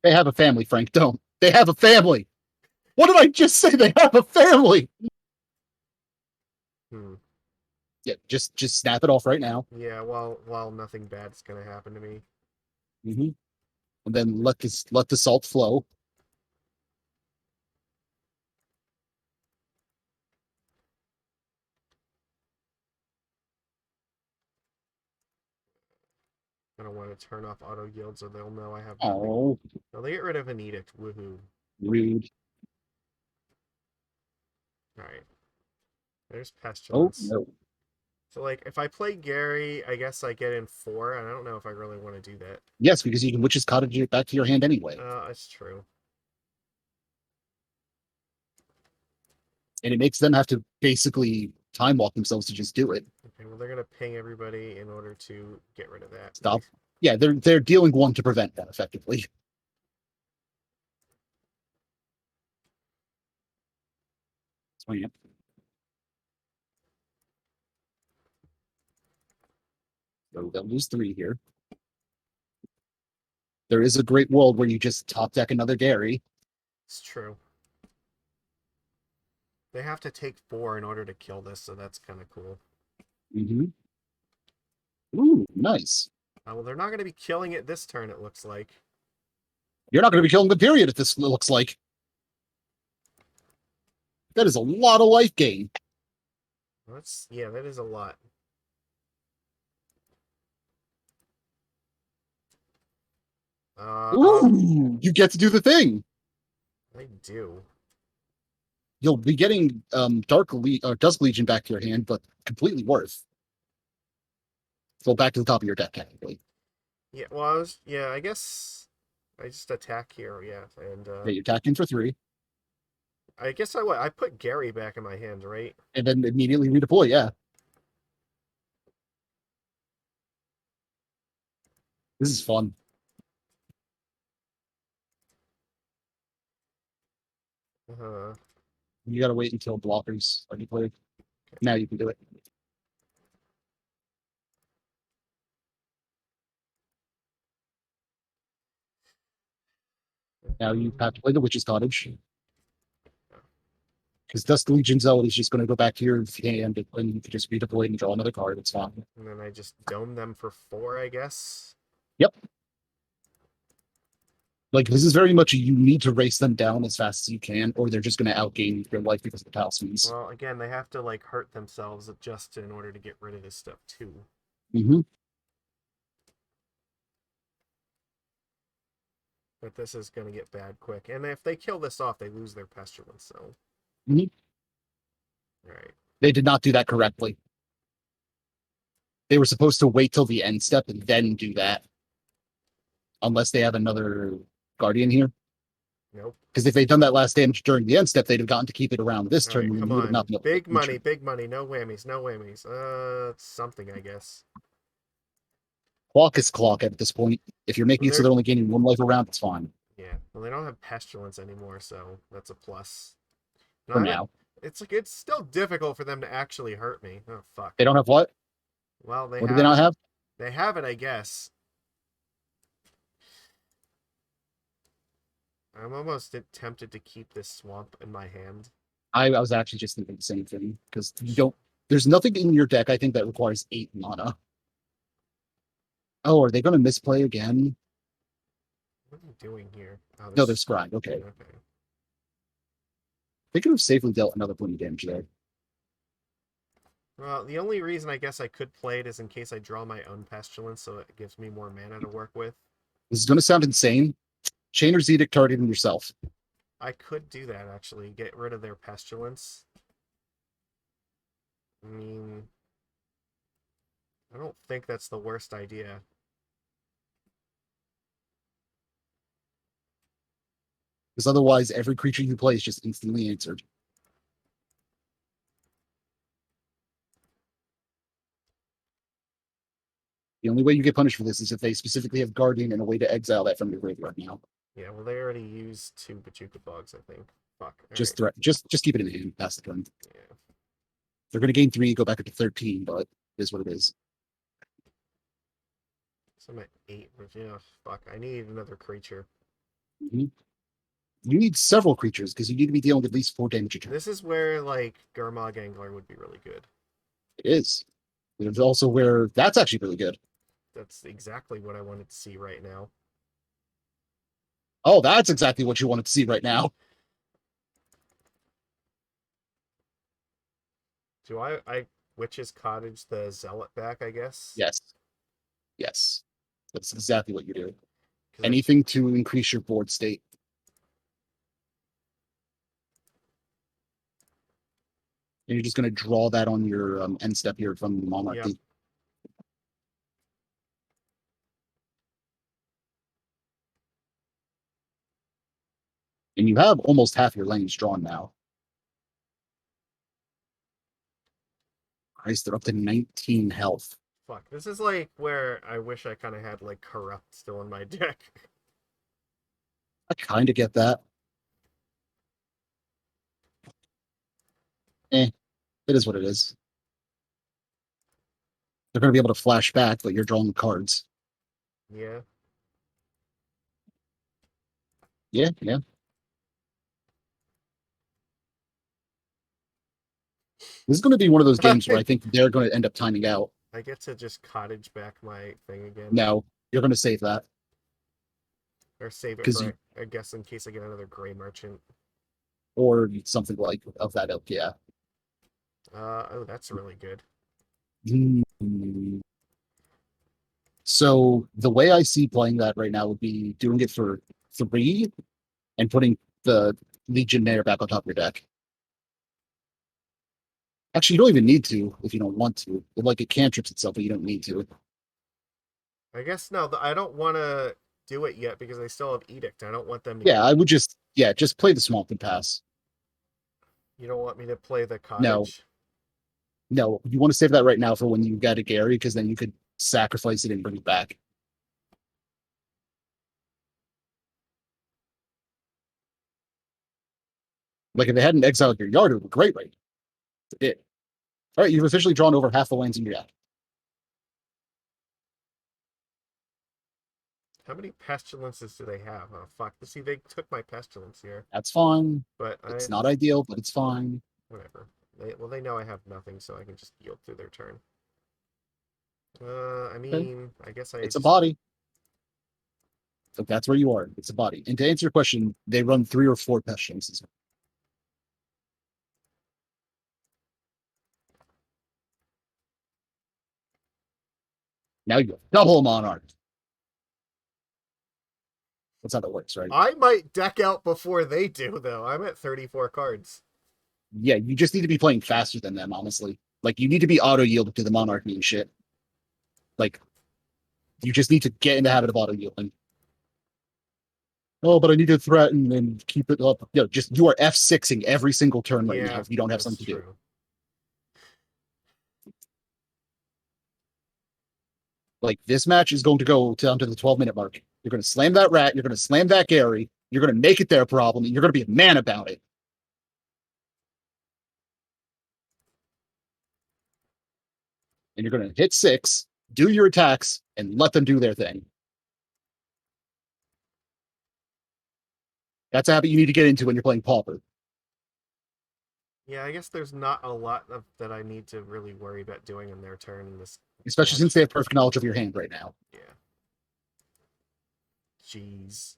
They have a family, Frank. Don't. They have a family. What did I just say? They have a family. Yeah, just snap it off right now. Yeah, while nothing bad's going to happen to me. And then let the salt flow. I don't want to turn off auto yield so they'll know I have. Oh. No, they get rid of an Edict. Woohoo. Rude. All right. There's Oh, Pestilence. no. So, like, if I play Gary, I guess I get in 4, and I don't know if I really want to do that. Yes, because you can Witch's Cottage it back to your hand anyway. That's true. And it makes them have to basically time walk themselves to just do it. Okay, well, they're going to ping everybody in order to get rid of that. Stop. Yeah, they're dealing one to prevent that effectively. So, yeah. So they'll lose 3 here. There is a great world where you just top deck another Gary. It's true. They have to take 4 in order to kill this, so that's kind of cool. Mm-hmm. Ooh, nice. Well, they're not going to be killing it this turn, it looks like. You're not going to be killing the period if this looks like. That is a lot of life gain. Yeah, that is a lot. Ooh, you get to do the thing. I do. You'll be getting Dusk Legion back to your hand, but completely worth. Go back to the top of your deck, technically. Yeah, well, I guess I just attack here, yeah, and Yeah, you attack in for 3, I guess I put Gary back in my hand, right? and then immediately redeploy. Yeah, this is fun. Uh, You gotta wait until blockers are deployed. Now you can do it. Now you have to play the Witch's Cottage. Because Dusk Legion Zealot is just going to go back to your hand and you can just redeploy and draw another card. It's fine. and then I just dome them for 4, I guess. Yep. Like, this is very much you need to race them down as fast as you can, or they're just going to outgain your life because of the talismans. Well, again, they have to, like, hurt themselves just in order to get rid of this stuff, too. Mm-hmm. But this is going to get bad quick. And if they kill this off, they lose their Pestilence, so... Mm-hmm. Alright. They did not do that correctly. They were supposed to wait till the end step and then do that. Unless they have another Guardian here. Nope. Because if they'd done that last damage during the end step, they'd have gotten to keep it around this turn. Alright, When come you would have on. not been able Big to money, big money. No whammies, no whammies. Something, I guess. Clock is clock at this point. If you're making it so they're only gaining 1 life around, it's fine. Yeah, well, they don't have Pestilence anymore, so that's a plus. For now. It's like, it's still difficult for them to actually hurt me. Oh, fuck. They don't have what? Well, What do they not have? They have it, I guess. I'm almost tempted to keep this swamp in my hand. I was actually just thinking the same thing, because you don't... There's nothing in your deck, I think, that requires 8 mana. Oh, are they going to misplay again? What are you doing here? Oh, No, they're scrying. Okay. Okay. They could have safely dealt another point of damage there. Well, the only reason I guess I could play it is in case I draw my own Pestilence, so it gives me more mana to work with. This is going to sound insane. Chainer's Edict targeting yourself. I could do that, actually. Get rid of their Pestilence. I mean... I don't think that's the worst idea. Because otherwise, every creature you play is just instantly answered. The only way you get punished for this is if they specifically have Guardian and a way to exile that from your graveyard now. Yeah, well, they already used 2 Bojuka Bogs, I think. Fuck. Just threat. Just keep it in hand past the turn. Yeah. They're going to gain 3, go back up to 13, but it is what it is. So I'm at 8, but yeah, fuck. I need another creature. Mm-hmm. You need several creatures because you need to be dealing with at least 4 damage a turn. This is where, like, Garmog Angler would be really good. It is. There's also where that's actually really good. That's exactly what I wanted to see right now. Oh, that's exactly what you wanted to see right now. Do I Witch's Cottage the Zealot back, I guess? Yes. Yes. That's exactly what you do. Anything to increase your board state. And you're just going to draw that on your end step here from Monarchy. Yep. And you have almost half your lanes drawn now. Christ, they're up to 19 health. Fuck, this is like where I wish I kind of had like Corrupt still in my deck. I kind of get that. It is what it is. They're going to be able to flash back, but you're drawing cards. Yeah. Yeah. This is going to be one of those games where I think they're going to end up timing out. I get to just Cottage back my thing again. No, you're going to save that. Or save it for, I guess, in case I get another Gray Merchant. Or something like of that ilk, yeah. Oh, that's really good. So the way I see playing that right now would be doing it for 3 and putting the Legionnaire back on top of your deck. Actually, you don't even need to if you don't want to. Like, it cantrips itself, but you don't need to. I guess no, I don't want to do it yet because I still have Edict. I don't want them to. Yeah, I would just play the Swamp and pass. You don't want me to play the Cottage? No, you want to save that right now for when you get a Gary, because then you could sacrifice it and bring it back. Like, if they hadn't exiled your yard, it would be great, right? It. All right, you've officially drawn over half the lands in your deck. How many Pestilences do they have? Oh, fuck. See, they took my Pestilence here. That's fine. But it's not ideal, but it's fine. Whatever. They know I have nothing, so I can just yield through their turn. I mean, I guess It's a body. So that's where you are. It's a body. And to answer your question, they run 3 or 4 Pestilences. Now you have double Monarch. That's how that works, right? I might deck out before they do, though. I'm at 34 cards. Yeah, you just need to be playing faster than them, honestly. Like, you need to be auto-yielded to the Monarchy and shit. Like, you just need to get in the habit of auto-yielding. Oh, but I need to threaten and keep it up. You are F6ing every single turn right now if you don't have something to do. Like, this match is going to go down to the 12-minute mark. You're going to slam that rat. You're going to slam that Gary. You're going to make it their problem. And you're going to be a man about it. And you're going to hit 6, do your attacks, and let them do their thing. That's a habit you need to get into when you're playing Pauper. Yeah, I guess there's not a lot that I need to really worry about doing in their turn in this. Especially since they have perfect knowledge of your hand right now. Yeah. Jeez.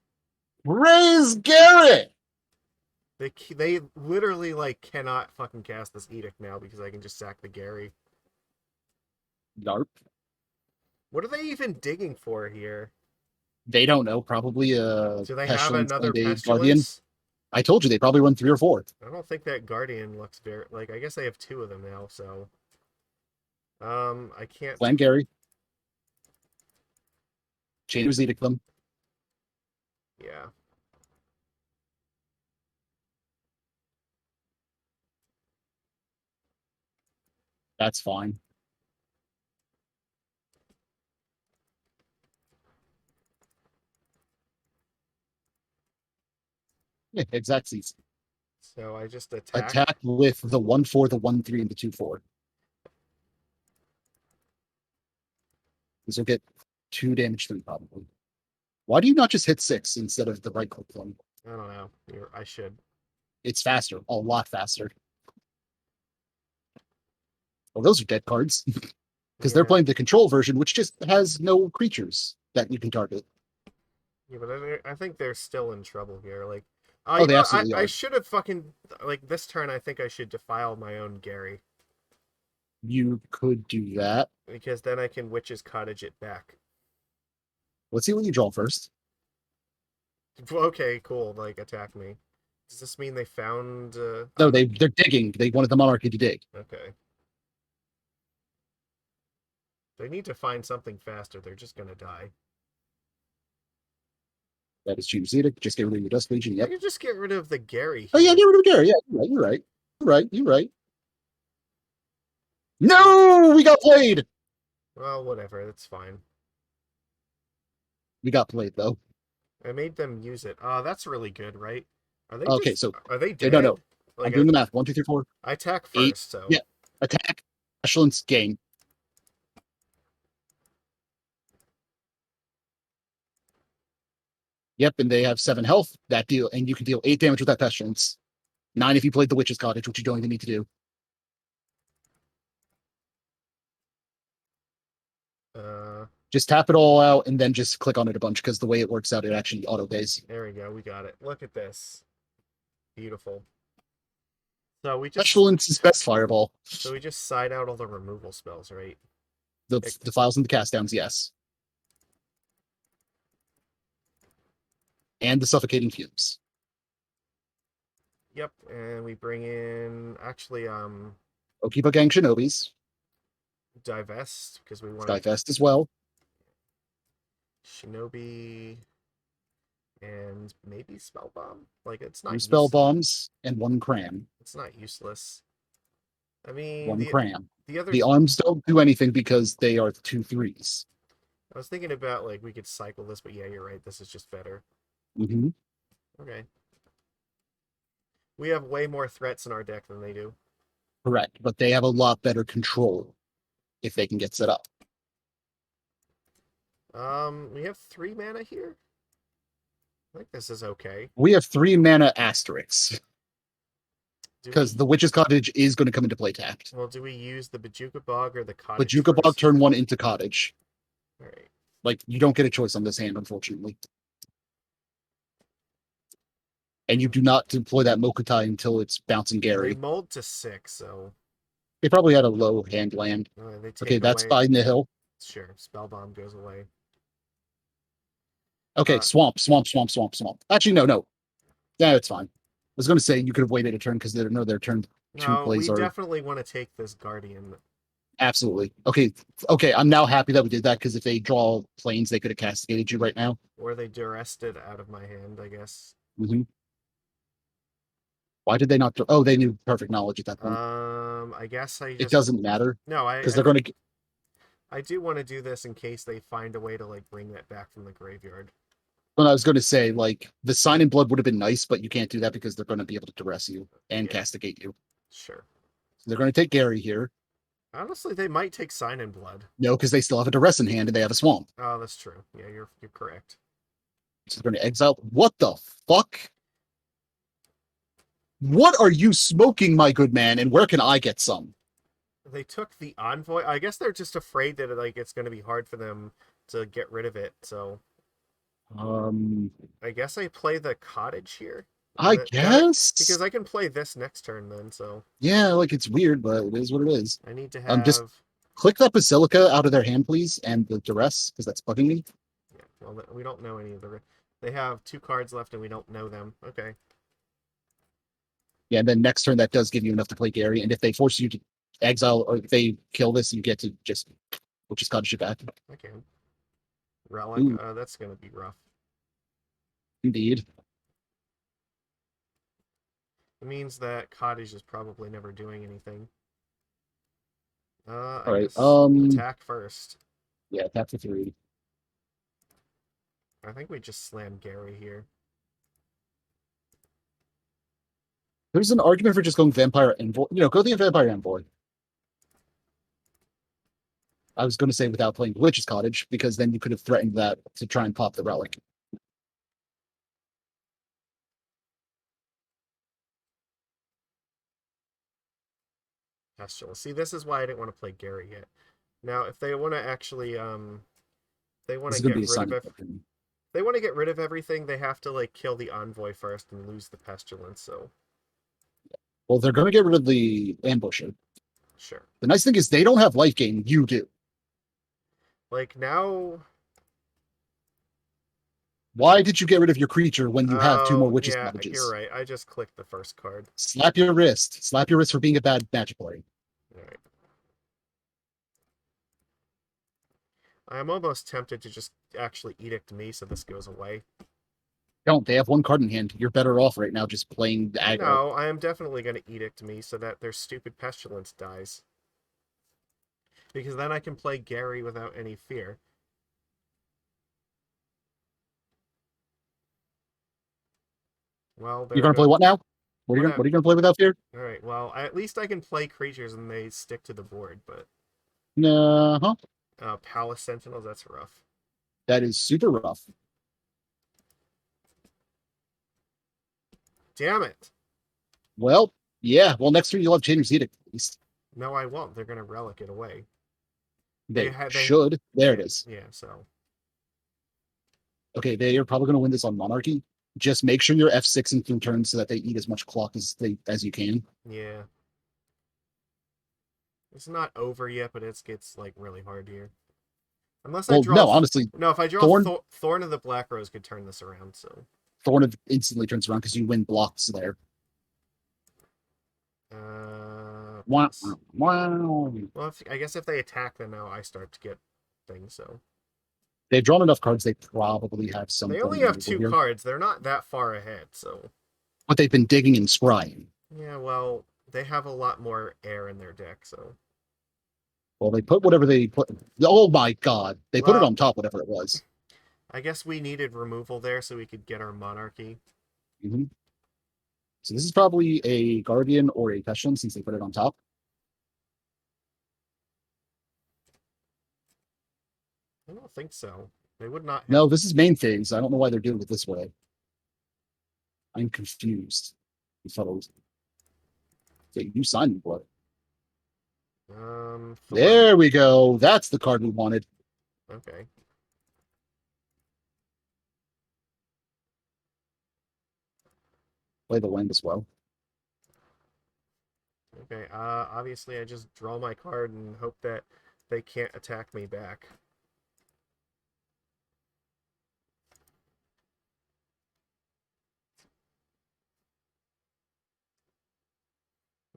Raise Garrett! They literally, like, cannot fucking cast this Edict now because I can just sack the Gary. Yarp. What are they even digging for here? They don't know. Probably do they have another Pestilence? Guardian. I told you they probably run 3 or 4. I don't think that Guardian looks very like. I guess I have 2 of them now, so I can't. Slam Gary. Change Edict them. Yeah. That's fine. Yeah, exact season. So I just attack. Attack with the 1/4, the 1/3, and the 2/4. This will get 2 damage to them probably. Why do you not just hit 6 instead of the right click one? I don't know. I should. It's faster, a lot faster. Well, those are dead cards. Because they're playing the control version, which just has no creatures that you can target. Yeah, but I think they're still in trouble here. Like, they absolutely are. I should have fucking, like, this turn, I think I should defile my own Gary. You could do that. Because then I can Witch's Cottage it back. Let's see what you draw first. Okay, cool. Like, attack me. Does this mean they found? No, they're digging. They wanted the monarchy to dig. Okay. They need to find something faster. They're just gonna die. That is choose Edict. Just get rid of your Dusk Legion. I Yep. could just get rid of the Gary. Oh yeah, get rid of Gary. Yeah, you're right. You're right. You're right. No, we got played. Well, whatever. That's fine. We got played though. I made them use it. That's really good, right? Are they Okay, just, so are they dead? no. Like I'm doing the math. 1, 2, 3, 4, I attack 8. first, so Yeah. Attack. Pestilence gain. Yep, and they have 7 health. That deal, and you can deal 8 damage with that pestilence. 9 if you played the Witch's Cottage, which you don't even need to do. Just tap it all out and then just click on it a bunch because the way it works out, it actually auto pays. There we go. We got it. Look at this. Beautiful. So we just Pestilence is best fireball. So we just side out all the removal spells, right? The files and the cast downs, yes. And the suffocating fumes. Yep, and we bring in actually Okiba-Gang Shinobis. Divest because we want Divest as well. Shinobi and maybe Spellbomb. Like it's not 2 spell bombs and 1 cram. It's not useless. I mean 1 cram. The The arms don't do anything because they are 2 3s. I was thinking about like we could cycle this, but yeah, you're right. This is just better. Mm-hmm. Okay. We have way more threats in our deck than they do. Correct, but they have a lot better control if they can get set up. We have 3 mana here. I think this is okay. We have 3 mana asterisks. Because the Witch's Cottage is going to come into play tapped. Well, do we use the Bojuka Bog or the Cottage? Bojuka Bog turn 1 into Cottage. All right. Like, you don't get a choice on this hand, unfortunately. And you do not deploy that Mukotai until it's bouncing Gary. They mold to 6, so... They probably had a low hand land. Okay, that's by Nihil. Sure, Spellbomb goes away. Okay, swamp. Actually, no. Yeah, it's fine. I was going to say you could have waited a turn because they know their turn 2 plays we are... definitely want to take this Guardian. Absolutely. Okay, I'm now happy that we did that because if they draw planes, they could have castigated you right now. Or they Durested out of my hand, I guess. Mm-hmm. Why did they not? Oh, they knew perfect knowledge at that point. I guess It doesn't matter. No, because they're going to. I do want to do this in case they find a way to like bring that back from the graveyard. Well, I was going to say like the Sign in Blood would have been nice, but you can't do that because they're going to be able to duress you and castigate you. Sure. So they're going to take Gary here. Honestly, they might take Sign in Blood. No, because they still have a duress in hand and they have a swamp. Oh, that's true. Yeah, you're correct. So they're going to exile. What the fuck? What are you smoking, my good man? And where can I get some? They took the Envoy. I guess they're just afraid that like it's going to be hard for them to get rid of it. So, I guess I play the Cottage here. I guess because I can play this next turn then. So yeah, like it's weird, but it is what it is. I need to have just click that Basilica out of their hand, please, and the duress because that's bugging me. Yeah, well, we don't know any of the. They have 2 cards left and we don't know them. Okay. Yeah, and then next turn that does give you enough to play Gary, and if they force you to exile or if they kill this, you get to just Cottage it back. I can. Relic, that's gonna be rough. Indeed. It means that Cottage is probably never doing anything. All right. Attack first. Yeah, attack for 3. I think we just slam Gary here. There's an argument for just going Vampire Envoy. Go the Vampire Envoy. I was going to say without playing Witch's Cottage, because then you could have threatened that to try and pop the Relic. Pestilence. See, this is why I didn't want to play Gary yet. Now, if they want to actually, they want to get rid of they want to get rid of everything, they have to like kill the Envoy first and lose the Pestilence. So. Well, they're going to get rid of the Ambusher. Sure. The nice thing is they don't have life gain. You do. Like now, Why did you get rid of your creature when you have two more Oh, witches yeah, you're savages? right. I just clicked the first card. Slap your wrist. Slap your wrist for being a bad magic player. All right. I'm almost tempted to just actually Edict me so this goes away. Don't. They have one card in hand. You're better off right now just playing the aggro. No, I am definitely going to Edict me so that their stupid Pestilence dies. Because then I can play Gary without any fear. Well, You're gonna play what now? What are you gonna play without fear? All right. Well, at least I can play creatures and they stick to the board. But No, Palace Sentinels, that's rough. that is super rough. Damn it! Well, yeah. Well, next turn you'll have Chainer's Edict at least. No, I won't. They're gonna relic it away. They should. There it is. Yeah. So. Okay, they are probably gonna win this on Monarchy. Just make sure you're F6 in 3 turns so that they eat as much clock as you can. Yeah. It's not over yet, but it gets like really hard here. Unless I draw. No, honestly, no. If I draw Thorn of the Black Rose, could turn this around. So. Thorn instantly turns around because you win blocks there. Wow. Well, I guess if they attack, then now I start to get things. So. They've drawn enough cards. They probably have some. They only have 2 cards. They're not that far ahead. So. But they've been digging and scrying. Yeah. Well, they have a lot more air in their deck. So. Well, they put whatever they put. Oh my god. They put it on top, whatever it was. I guess we needed removal there so we could get our Monarchy. Mm-hmm. So this is probably a Guardian or a Pestilence since they put it on top. I don't think so. They would not. No, this is main phase. I don't know why they're doing it this way. I'm confused. Fellows. Yeah, you signed what? There we go. That's the card we wanted. Okay. Play the land as well. Okay. Obviously, I just draw my card and hope that they can't attack me back.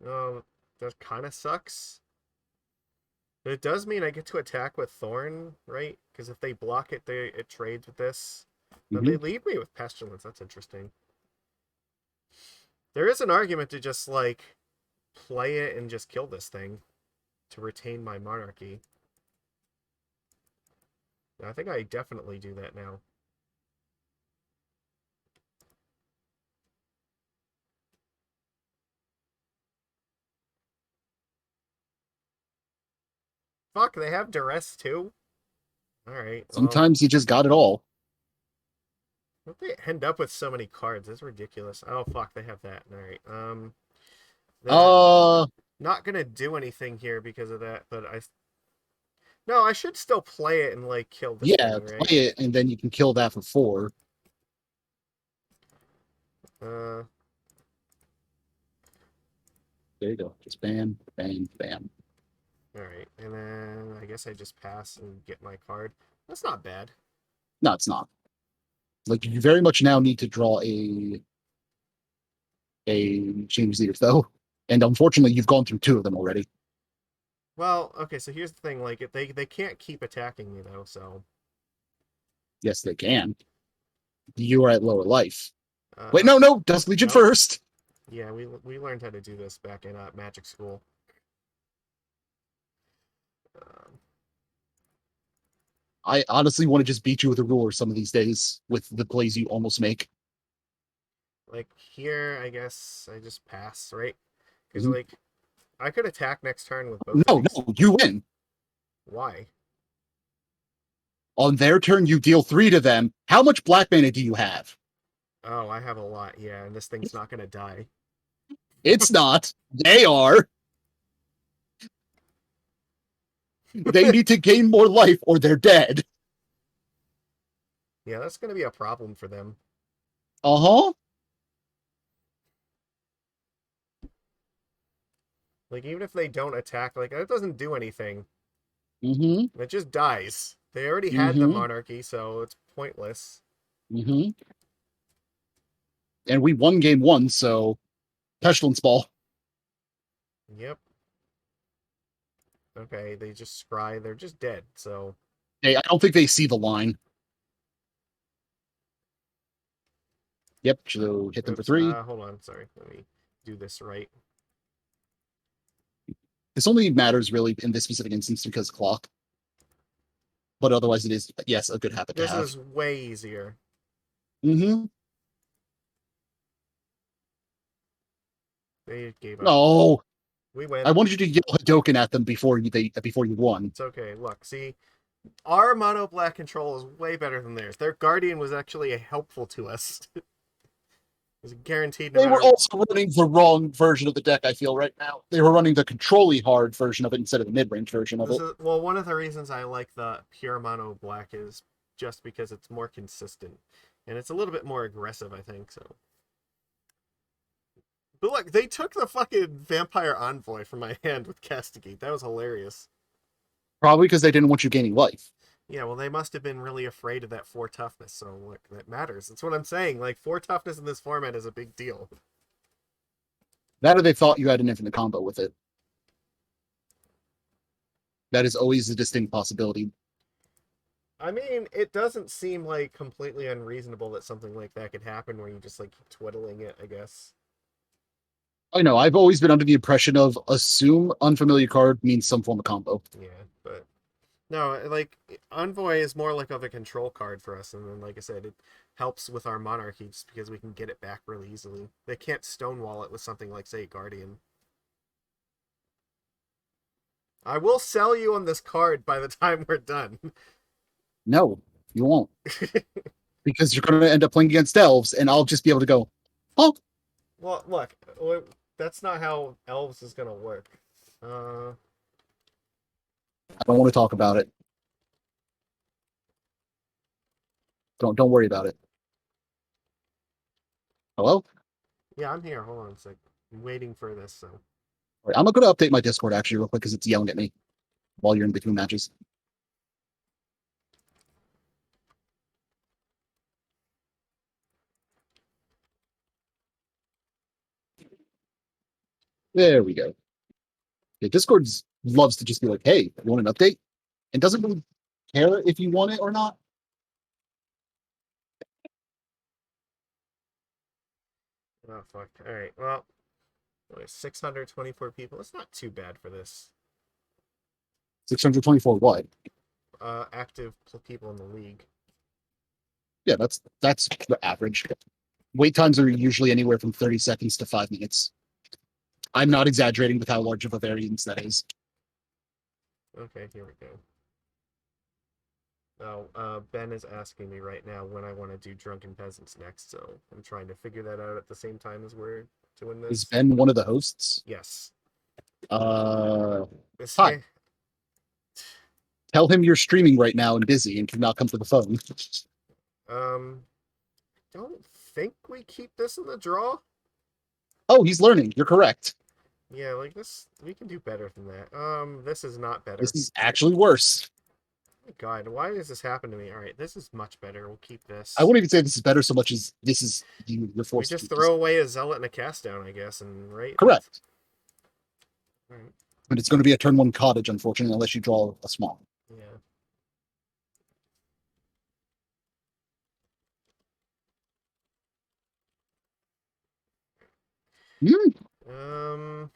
Oh, that kind of sucks. But it does mean I get to attack with Thorn, right? Because if they block it, it trades with this. Then they leave me with Pestilence. That's interesting. There is an argument to just, like, play it and just kill this thing to retain my Monarchy. I think I definitely do that now. Fuck, they have Duress too? Alright. Sometimes you just got it all. Don't they end up with so many cards? That's ridiculous. Oh fuck, they have that. Alright. Not gonna do anything here because of that, but no, I should still play it and like kill this thing, right? Play it and then you can kill that for 4. There you go. Just bam, bam, bam. Alright, and then I guess I just pass and get my card. That's not bad. No, it's not. Like, you very much now need to draw a James Leader, though. And unfortunately, you've gone through 2 of them already. Well, okay, so here's the thing. Like, they can't keep attacking me, though, so... Yes, they can. You are at lower life. Wait, no! Dusk Legion first! Yeah, we learned how to do this back in Magic School. I honestly want to just beat you with a ruler some of these days with the plays you almost make. Like, here, I guess I just pass, right? Because, like, I could attack next turn with both No, you win. Why? On their turn, you deal 3 to them. How much black mana do you have? Oh, I have a lot, yeah, and this thing's not going to die. It's not. They are. They need to gain more life or they're dead. Yeah, that's going to be a problem for them. Uh-huh. Like, even if they don't attack, like, that doesn't do anything. Mm-hmm. It just dies. They already had the Monarchy, so it's pointless. Hmm. And we won game one, so Pestilence Ball. Yep. Okay, they just scry. They're just dead. So Hey, I don't think they see the line. Yep, so hit them for oops. 3. Hold on. Sorry. Let me do this right. This only matters really in this specific instance because clock. But otherwise, it is, yes, a good habit to This have. is way easier. Mm-hmm. They gave up. No, We I win. wanted you to yell Hadoken at them before you won. It's okay. Look, see, our mono black control is way better than theirs. Their guardian was actually helpful to us. It was guaranteed no They were matter. also running the wrong version of the deck, I feel, right now. They were running the control-y hard version of it instead of the mid-range version of This it. is well, one of the reasons I like the pure mono black is just because it's more consistent and it's a little bit more aggressive. I think so. But look, they took the fucking Vampire Envoy from my hand with Castigate. That was hilarious. Probably because they didn't want you gaining life. Yeah, well, they must have been really afraid of that 4 toughness, so look, that matters. That's what I'm saying. Like, 4 toughness in this format is a big deal. That or they thought you had an infinite combo with it. That is always a distinct possibility. I mean, it doesn't seem like completely unreasonable that something like that could happen where you just like keep twiddling it, I guess. I know, I've always been under the impression of assume unfamiliar card means some form of combo. Yeah, but no, like Envoy is more like of a control card for us, and then like I said, it helps with our monarchy just because we can get it back really easily. They can't stonewall it with something like say Guardian. I will sell you on this card by the time we're done. No, you won't. Because you're going to end up playing against elves, and I'll just be able to go, oh. Well, look, that's not how elves is gonna work. I don't want to talk about it. Don't worry about it. Hello? Yeah, I'm here. Hold on a sec. I'm waiting for this. So All right, I'm going to update my Discord actually real quick because it's yelling at me while you're in between matches. There we go. Yeah, Discord loves to just be like, hey, you want an update? And doesn't really care if you want it or not. oh fuck. All right. Well, there's 624 people. It's not too bad for this. 624 what? Active people in the league. Yeah, that's the average. Wait times are usually anywhere from 30 seconds to 5 minutes. I'm not exaggerating with how large of a variance that is. Okay, here we go. Oh, Ben is asking me right now when I want to do Drunken Peasants next, so I'm trying to figure that out at the same time as we're doing Is this. Ben one of the hosts? Yes. This Hi. Tell him you're streaming right now and busy and cannot come to the phone. Don't think we keep this in the draw. Oh, he's learning. You're correct. Yeah, like this, we can do better than that. This is not better. This is actually worse. Oh my God, why does this happen to me? All right, this is much better. We'll keep this. I wouldn't even say this is better so much as this is you're We forced just to throw away a zealot and a cast down, I guess, and right. correct. All right. But it's going to be a turn 1 cottage, unfortunately, unless you draw a small. Yeah. Mm,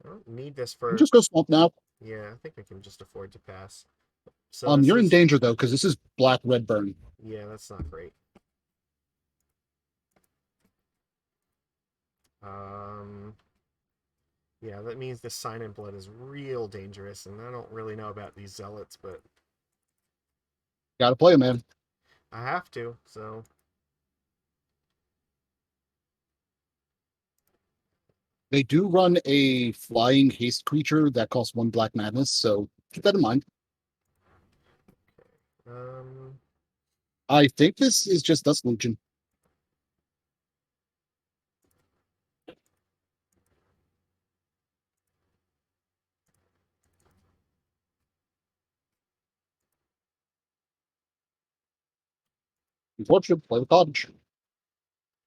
I don't need this for. just go swamp now. Yeah, I think I can just afford to pass. So You're in is... danger though, because this is black red burn. Yeah, that's not great. Yeah, that means the Sign in Blood is real dangerous, and I don't really know about these zealots, but Gotta play him, man. I have to. So They do run a flying haste creature that costs 1 black madness, so keep that in mind. um, I think this is just Dusk Legion. Unfortunately, play the Cottage.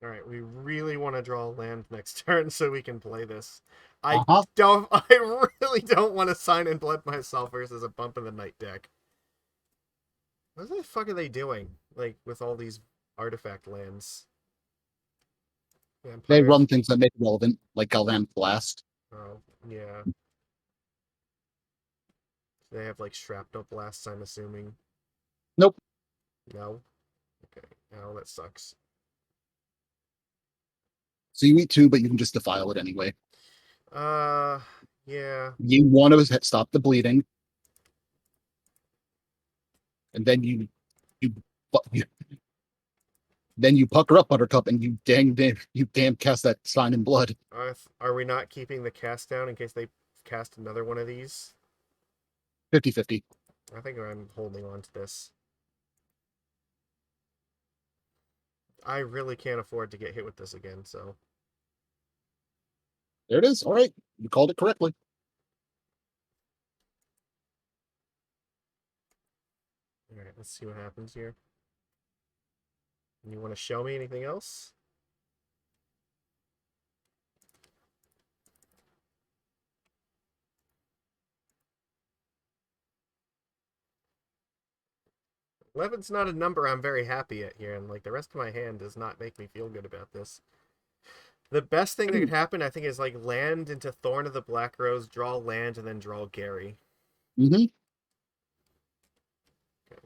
All right, we really want to draw land next turn so we can play this. I Uh-huh. don't. I really don't want to sign in blood myself versus a bump in the night deck. What the fuck are they doing? Like with all these artifact lands. They Vampires. run things that make it relevant, like Galvanic Blast. Oh yeah. They have like shrapnel blasts. I'm assuming. Nope. No. Okay. Oh, that sucks. So you eat two, but you can just defile it anyway. Uh. Yeah. You want to stop the bleeding, and then you then you pucker up Buttercup, and you damn cast that sign in blood. Are we not keeping the cast down in case they cast another one of these? 50-50. I think I'm holding on to this. I really can't afford to get hit with this again, so. There it is. All right. You called it correctly. Alright, let's see what happens here. You want to show me anything else? Eleven's not a number I'm very happy at here, and like the rest of my hand does not make me feel good about this. The best thing that could happen, I think, is like land into Thorn of the Black Rose, draw land, and then draw Gary. Mm-hmm. Okay.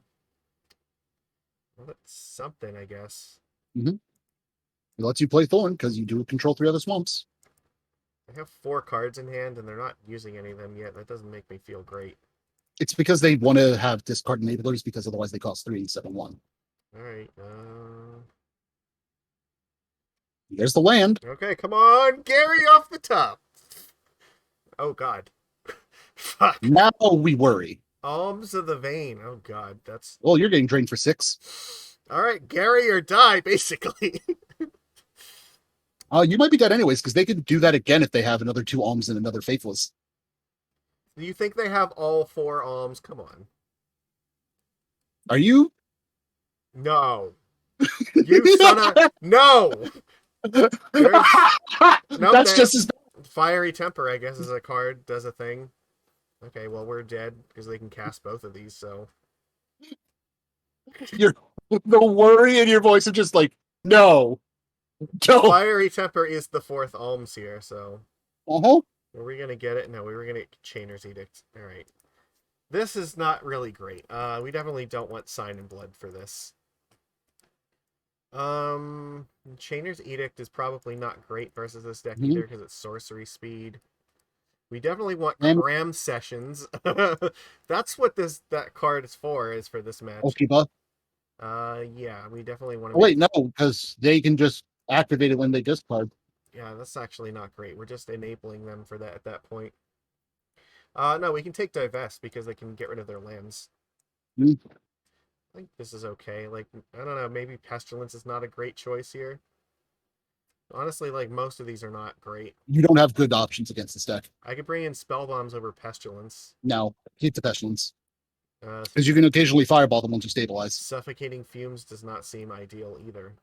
Well, that's something, I guess. Mm-hmm. It lets you play Thorn because you do control 3 other swamps. I have 4 cards in hand, and they're not using any of them yet. That doesn't make me feel great. It's because they want to have discard enablers because otherwise they cost 3 instead of 1. Alright, There's the land. okay, come on! Gary off the top! Oh, God. Fuck. Now we worry. Alms of the Vein. Oh, God, that's... Well, you're getting drained for 6. Alright, Gary or die, basically. You might be dead anyways, because they could do that again if they have another 2 Alms and another Faithless. Do you think they have all 4 Alms? Come on. Are you? No. You son of... No! Nope, That's just as Fiery Temper, I guess, is a card, does a thing. Okay, well, we're dead, because they can cast both of these, so... the worry in your voice of just like, no. Don't. Fiery Temper is the 4th Alms here, so... Uh-huh. Were we going to get it? No, we were going to get Chainer's Edict. Alright. This is not really great. We definitely don't want Sign in Blood for this. Chainer's Edict is probably not great versus this deck either because it's sorcery speed. We definitely want Cram Sessions. That's what that card is for this match. Okiba. Yeah, we definitely want to. Wait, no, because they can just activate it when they discard. Yeah, that's actually not great. We're just enabling them for that at that point. No, we can take Divest because they can get rid of their lands. Mm. I think this is okay. Like, I don't know, maybe Pestilence is not a great choice here. Honestly, like, most of these are not great. You don't have good options against this deck. I could bring in Spellbombs over Pestilence. No, keep the Pestilence. Because you can occasionally fireball them once you stabilize. Suffocating Fumes does not seem ideal either.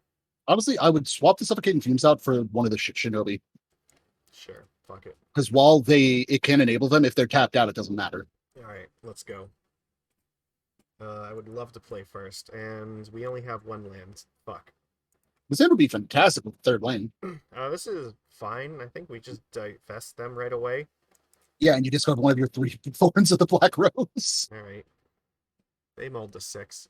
Honestly, I would swap the Suffocating Fumes out for one of the Shinobi. Sure, fuck it. Because while it can enable them, if they're tapped out, it doesn't matter. Alright, let's go. I would love to play first, and we only have 1 land. Fuck. This would be fantastic with 3rd lane. This is fine. I think we just divest them right away. Yeah, and you discard one of your 3 Thorns of the Black Rose. Alright. They mulled to 6.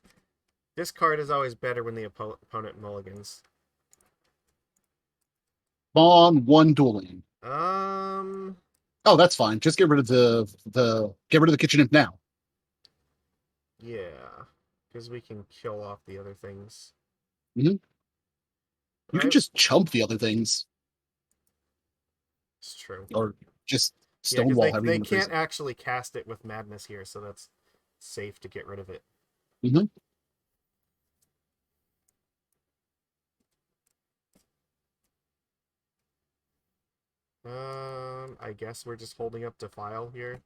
This card is always better when the opponent mulligans. Spawn 1 dueling. Oh, that's fine. Just get rid of get rid of the Kitchen Imp now. Yeah, because we can kill off the other things. You can just chump the other things. It's true. Or just stonewall. Yeah, they can't actually cast it with Madness here, so that's safe to get rid of it. I guess we're just holding up Defile here.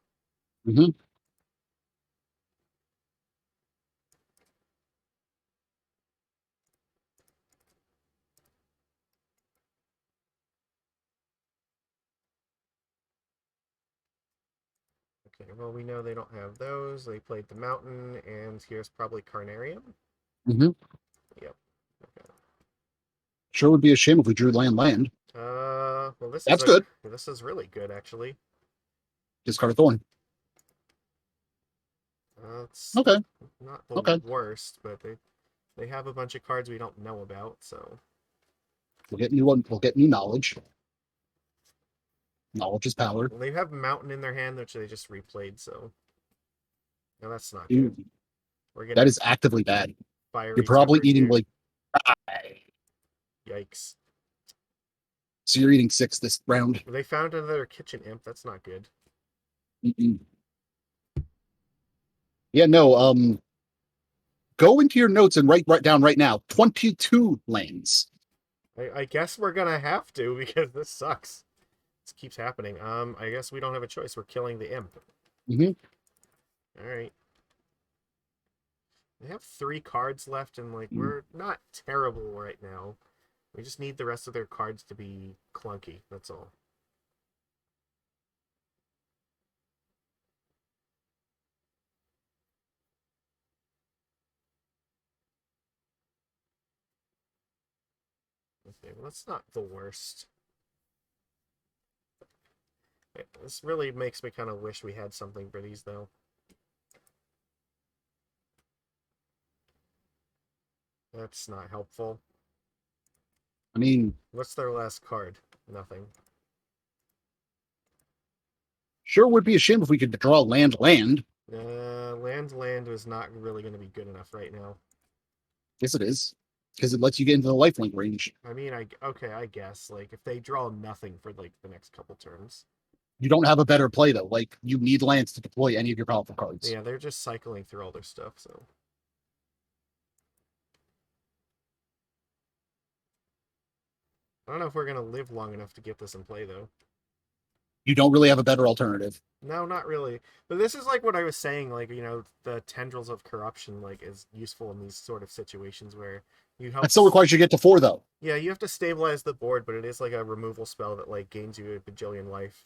Okay, well, we know they don't have those. They played the mountain, and here's probably Carnarium. Mm-hmm. Yep. Okay. Sure would be a shame if we drew land. Well, That's good. this is really good, actually. Discard a Thorn. It's Okay. not the Okay. worst, but they have a bunch of cards we don't know about, so We'll get new one. We'll get new knowledge. Knowledge is power. well, they have mountain in their hand, which they just replayed. So no, that's not Ooh, good. We're that getting is actively bad. fiery. You're probably tempered eating here. like. Yikes! So you're eating 6 this round. They found another kitchen imp. That's not good. Mm-mm. Yeah, no. Go into your notes and write down right now. 22 lanes. I guess we're gonna have to because this sucks. This keeps happening. I guess we don't have a choice. We're killing the imp. Mm-hmm. All right. They have 3 cards left, and like we're not terrible right now. We just need the rest of their cards to be clunky. That's all. Okay, well, that's not the worst. This really makes me kind of wish we had something for these, though. That's not helpful. I mean, What's their last card? Nothing. sure would be a shame if we could draw land. Land was not really going to be good enough right now. Yes, it is. Because it lets you get into the lifelink range. I mean, okay, I guess. Like, if they draw nothing for, like, the next couple turns. You don't have a better play, though. Like, you need lands to deploy any of your powerful cards. Yeah, they're just cycling through all their stuff, so. I don't know if we're going to live long enough to get this in play, though. You don't really have a better alternative. No, not really. But this is like what I was saying, like, you know, the tendrils of corruption, like, is useful in these sort of situations where you help. That still requires you to get to 4, though. Yeah, you have to stabilize the board, but it is like a removal spell that, like, gains you a bajillion life.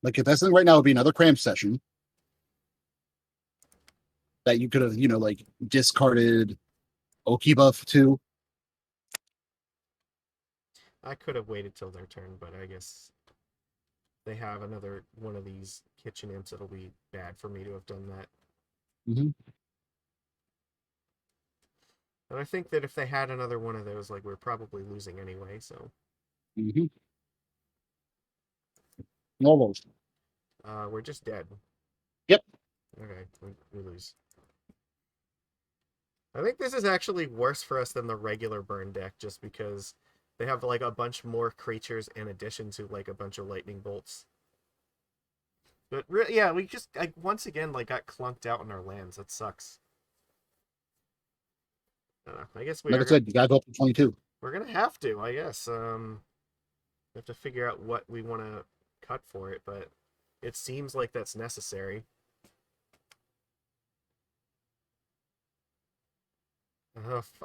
Like, if that's right now would be another Cram Session that you could have, like, discarded Okiba to. I could have waited till their turn, but I guess they have another one of these kitchen imps. It'll be bad for me to have done that. Mm-hmm. And I think that if they had another one of those, like, we're probably losing anyway, so. Mm-hmm. Almost. We're just dead. Yep. Okay, we lose. I think this is actually worse for us than the regular burn deck, just because they have, like, a bunch more creatures in addition to, like, a bunch of lightning bolts. But, yeah, we just, once again, like, got clunked out in our lands. That sucks. I guess Like I said, you gotta go up to 22. We're gonna have to, I guess. We have to figure out what we want to cut for it, but it seems like that's necessary.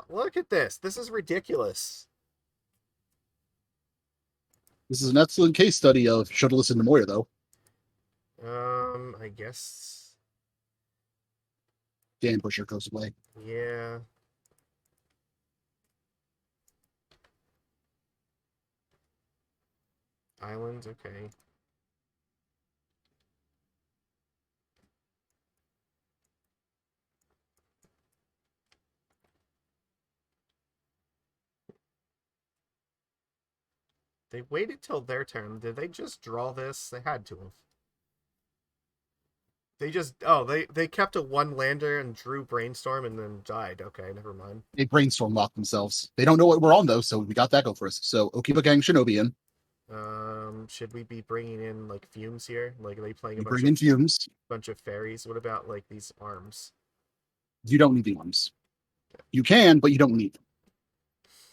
Look at this. This is ridiculous. This is an excellent case study of should have listened to Moira, though. I guess. The Ambusher goes away. Yeah. Islands, okay. They waited till their turn. Did they just draw this? They had to have. They just they kept a 1-lander and drew Brainstorm and then died. Okay, never mind. They brainstorm lock themselves. They don't know what we're on, though, so we got that go for us. So Okiba-Gang Shinobi in. Should we be bringing in, like, Fumes here? Like, are they playing Fumes. Bunch of fairies? What about, like, these arms? You don't need the arms. You can, but you don't need them.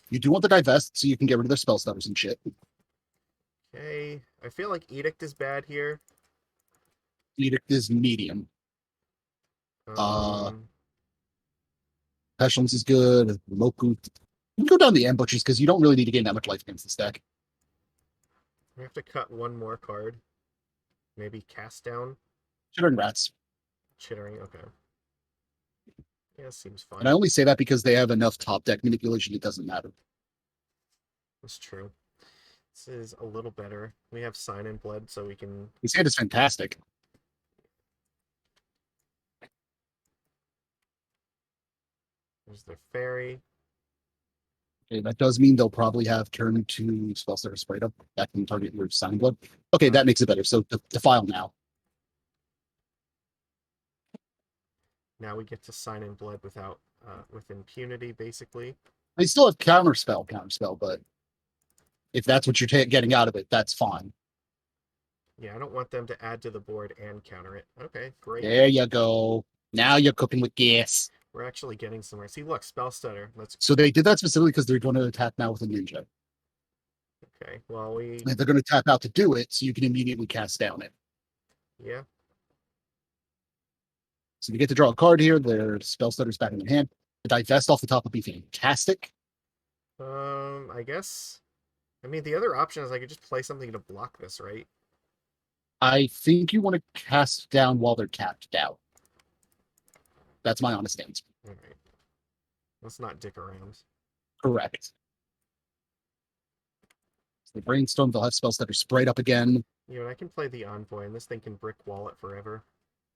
You do want the Divest, so you can get rid of their spell stutters and shit. Okay, I feel like Edict is bad here. Edict is medium. Pestilence is good. Moku. You can go down the Ambushers because you don't really need to gain that much life against this deck. We have to cut one more card. Maybe cast down. Chittering Rats. Chittering. Okay. Yeah, seems And I fine. only say that because they have enough top deck manipulation, it doesn't matter. That's true. This is a little better. We have Sign in Blood, so we can. His hand is fantastic. There's the fairy. Okay, that does mean they'll probably have turn 2 spells that are sprayed up. That can target your Sign Blood. Okay, that makes it better. So Defile now. Now we get to Sign in Blood without with impunity, basically. They still have counterspell, but if that's what you're getting out of it, that's fine. Yeah, I don't want them to add to the board and counter it. Okay, great. There you go. Now you're cooking with gas. We're actually getting somewhere. See, look, Spell Stutter. Let's. So they did that specifically because they're going to attack now with a ninja. Okay, well, we. And they're going to tap out to do it, so you can immediately cast down it. Yeah. So you get to draw a card here. Their Spell Stutter's back in your hand. The Divest off the top would be fantastic. I guess. I mean, the other option is I could just play something to block this, right? I think you want to cast down while they're tapped out. That's my honest answer. All right. Let's not dick around. Correct. So the Brainstorm, they'll have spells that are sprayed up again. You know, I can play the Envoy, and this thing can brick wall it forever.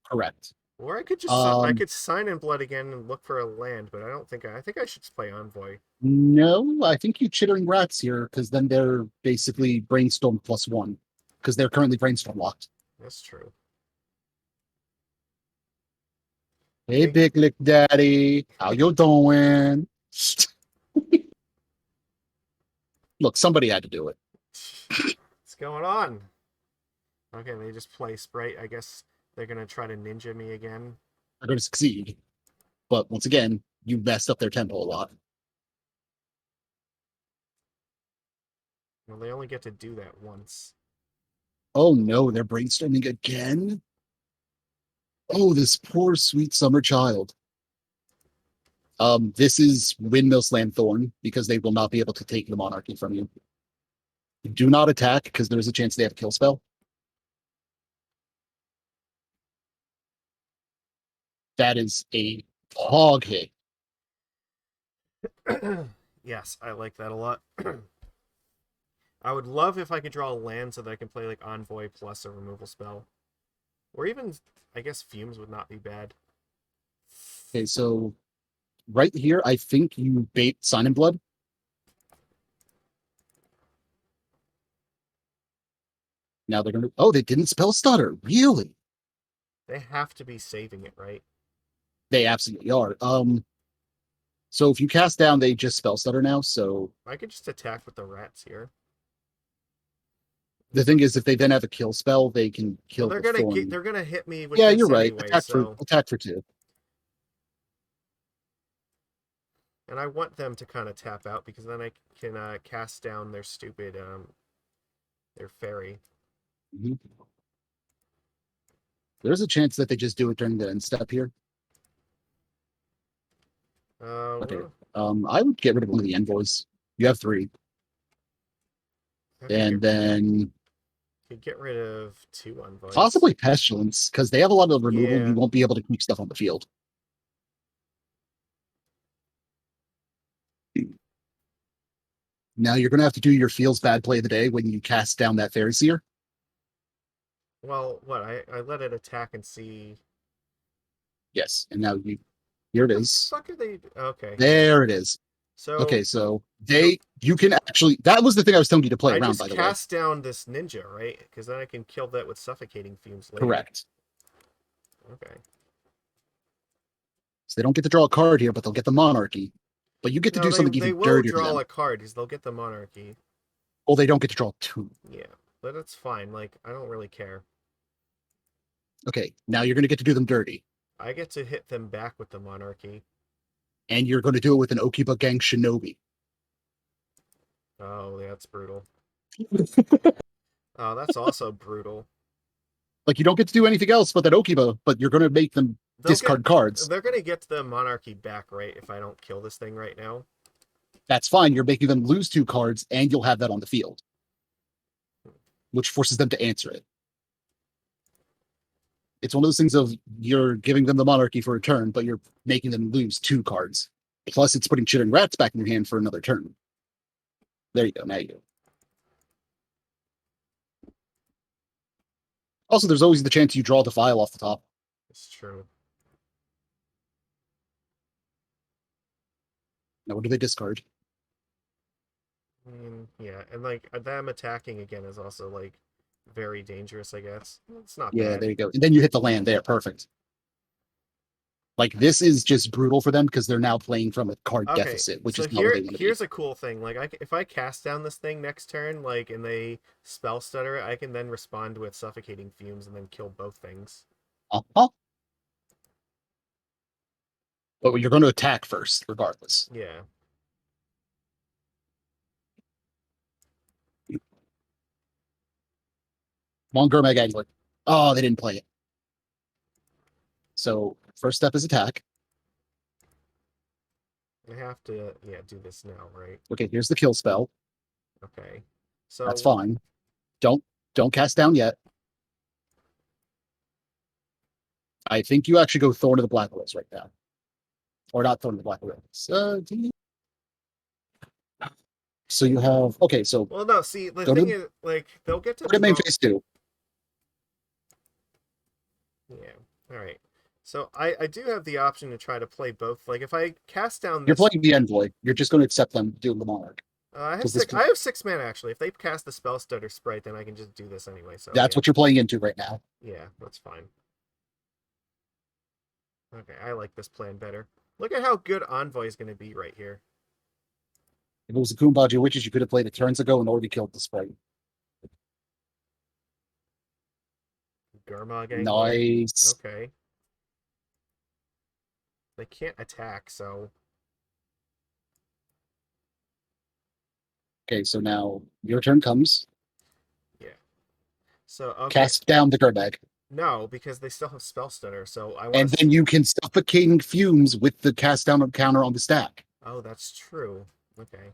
Correct. Or I could just I could Sign in Blood again and look for a land, but I think I should just play Envoy. No, I think you Chittering Rats here, because then they're basically Brainstorm +1, because they're currently Brainstorm locked. That's true. Hey, Big Lick Daddy, how you doing? Look, somebody had to do it. What's going on? Okay, they just play Sprite. I guess they're gonna try to ninja me again. They're going to succeed. But once again, you messed up their tempo a lot. Well, they only get to do that once. Oh no, they're brainstorming again? Oh, this poor sweet summer child. This is Windmill Slam Thorn, because they will not be able to take the Monarchy from you. Do not attack, because there's a chance they have a kill spell. That is a hog hit. Yes, I like that a lot. I would love if I could draw a land so that I can play like Envoy plus a removal spell. Or even, I guess, Fumes would not be bad. Okay, so right here, I think you bait Sign in Blood. Now they're going to... Oh, they didn't spell Stutter. Really? They have to be saving it, right? They absolutely are. So if you cast down, they just spell Stutter now, so... I could just attack with the rats here. The thing is, if they then have a kill spell, they can kill Well, they're gonna hit me with you're right. anyway, Attack for 2. And I want them to kind of tap out because then I can cast down their stupid their fairy. Mm-hmm. There's a chance that they just do it during the end step here. Okay. I would get rid of one of the envoys. You have 3. And then could get rid of 2 envoys. Possibly Pestilence, because they have a lot of removal. Yeah. You won't be able to keep stuff on the field. Now you're going to have to do your feels bad play of the day when you cast down that Fairy Seer. Well, what? I let it attack and see. Yes, and now here it is. What the fuck are they? Okay. There it is. So okay, so you can actually, that was the thing I was telling you to play around, by the way. I cast down this ninja, right? Because then I can kill that with Suffocating Fumes later. Correct. Okay. So they don't get to draw a card here, but they'll get the Monarchy. But you get to do something even dirtier. They will draw a card because they'll get the Monarchy. Well, they don't get to draw 2. Yeah, but that's fine. Like, I don't really care. Okay, now you're going to get to do them dirty. I get to hit them back with the Monarchy. And you're going to do it with an Okiba-Gang Shinobi. Oh, that's brutal. Oh, that's also brutal. Like, you don't get to do anything else but that Okiba, but you're going to make them discard cards. They're going to get the Monarchy back, right, if I don't kill this thing right now? That's fine. You're making them lose 2 cards, and you'll have that on the field. Which forces them to answer it. It's one of those things of you're giving them the monarchy for a turn, but you're making them lose 2 cards. Plus, it's putting Chittering Rats back in your hand for another turn. There you go. Now you go. Also, there's always the chance you draw Defile off the top. It's true. Now, what do they discard? I mean, yeah, and like them attacking again is also like very dangerous, I guess. It's not Yeah, bad. there you go. And then you hit the land there. Perfect. Like, this is just brutal for them because they're now playing from a card Okay, deficit, which so is not what they want to be. here's a cool thing. Like, if I cast down this thing next turn, like, and they spell stutter, I can then respond with Suffocating Fumes and then kill both things. Uh-huh. But you're going to attack first, regardless. Yeah. Gurmag Angler. Oh, they didn't play it. So, first step is attack. I have to, yeah, do this now, right? Okay, here's the kill spell. Okay. So That's fine. Don't cast down yet. I think you actually go Thorn of the Black Rose right now. Or not Thorn of the Black Rose. So you have, okay, so well, no, see, the thing is, like, they'll get to put it main phase 2. Yeah. All right. So I do have the option to try to play both. Like, if I cast down this, You're playing the Envoy. You're just going to accept them doing the Monarch. I have six. I have 6 mana actually. If they cast the spell stutter sprite, then I can just do this anyway. So that's yeah. what you're playing into right now. Yeah, that's fine. Okay, I like this plan better. Look at how good Envoy is going to be right here. If it was the Kumbhaji Witches, you could have played it turns ago and already killed the sprite. Gurmag. Nice. Okay. They can't attack, so. Okay, so now your turn comes. Yeah. So okay. Cast down the Gurmag. No, because they still have spell stutter. So I want. And then you can Suffocating Fumes with the cast down counter on the stack. Oh, that's true. Okay.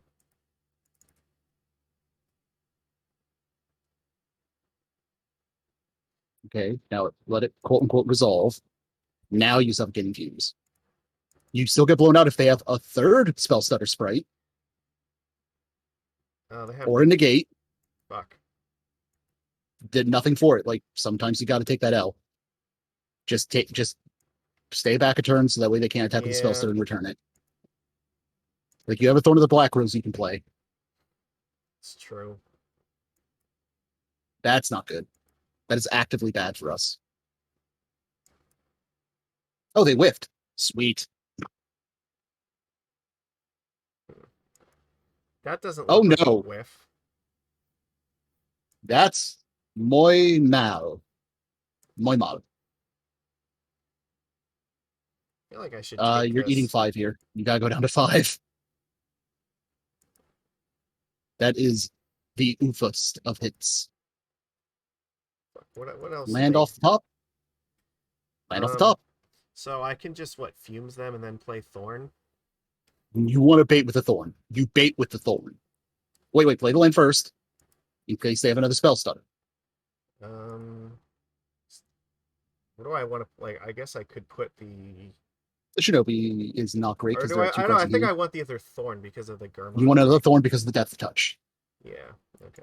Okay, now let it quote unquote resolve. Now you Suffocating Fumes. You still get blown out if they have a third spell stutter sprite. Oh, they have. Or a negate. Fuck. Did nothing for it. Like, sometimes you got to take that L. Just stay back a turn so that way they can't attack with the spell stutter and return it. Like, you have a Thorn of the Black Rose you can play. It's true. That's not good. That is actively bad for us. Oh, they whiffed. Sweet. That doesn't look like no. A whiff. That's muy mal. Muy mal. I feel like I should you're eating 5 here. You gotta go down to 5. That is the oofest of hits. What else? Land off the top. Land off the top. So I can just, fumes them and then play Thorn? You want to bait with the Thorn. You bait with the Thorn. Wait, play the land first. In case they have another spell stutter. What do I want to, I guess I could put the Shinobi is not great because there are 2 cards. I think I want the other Thorn because of the Gurmag. You want another Thorn because of the Death Touch. Yeah, okay.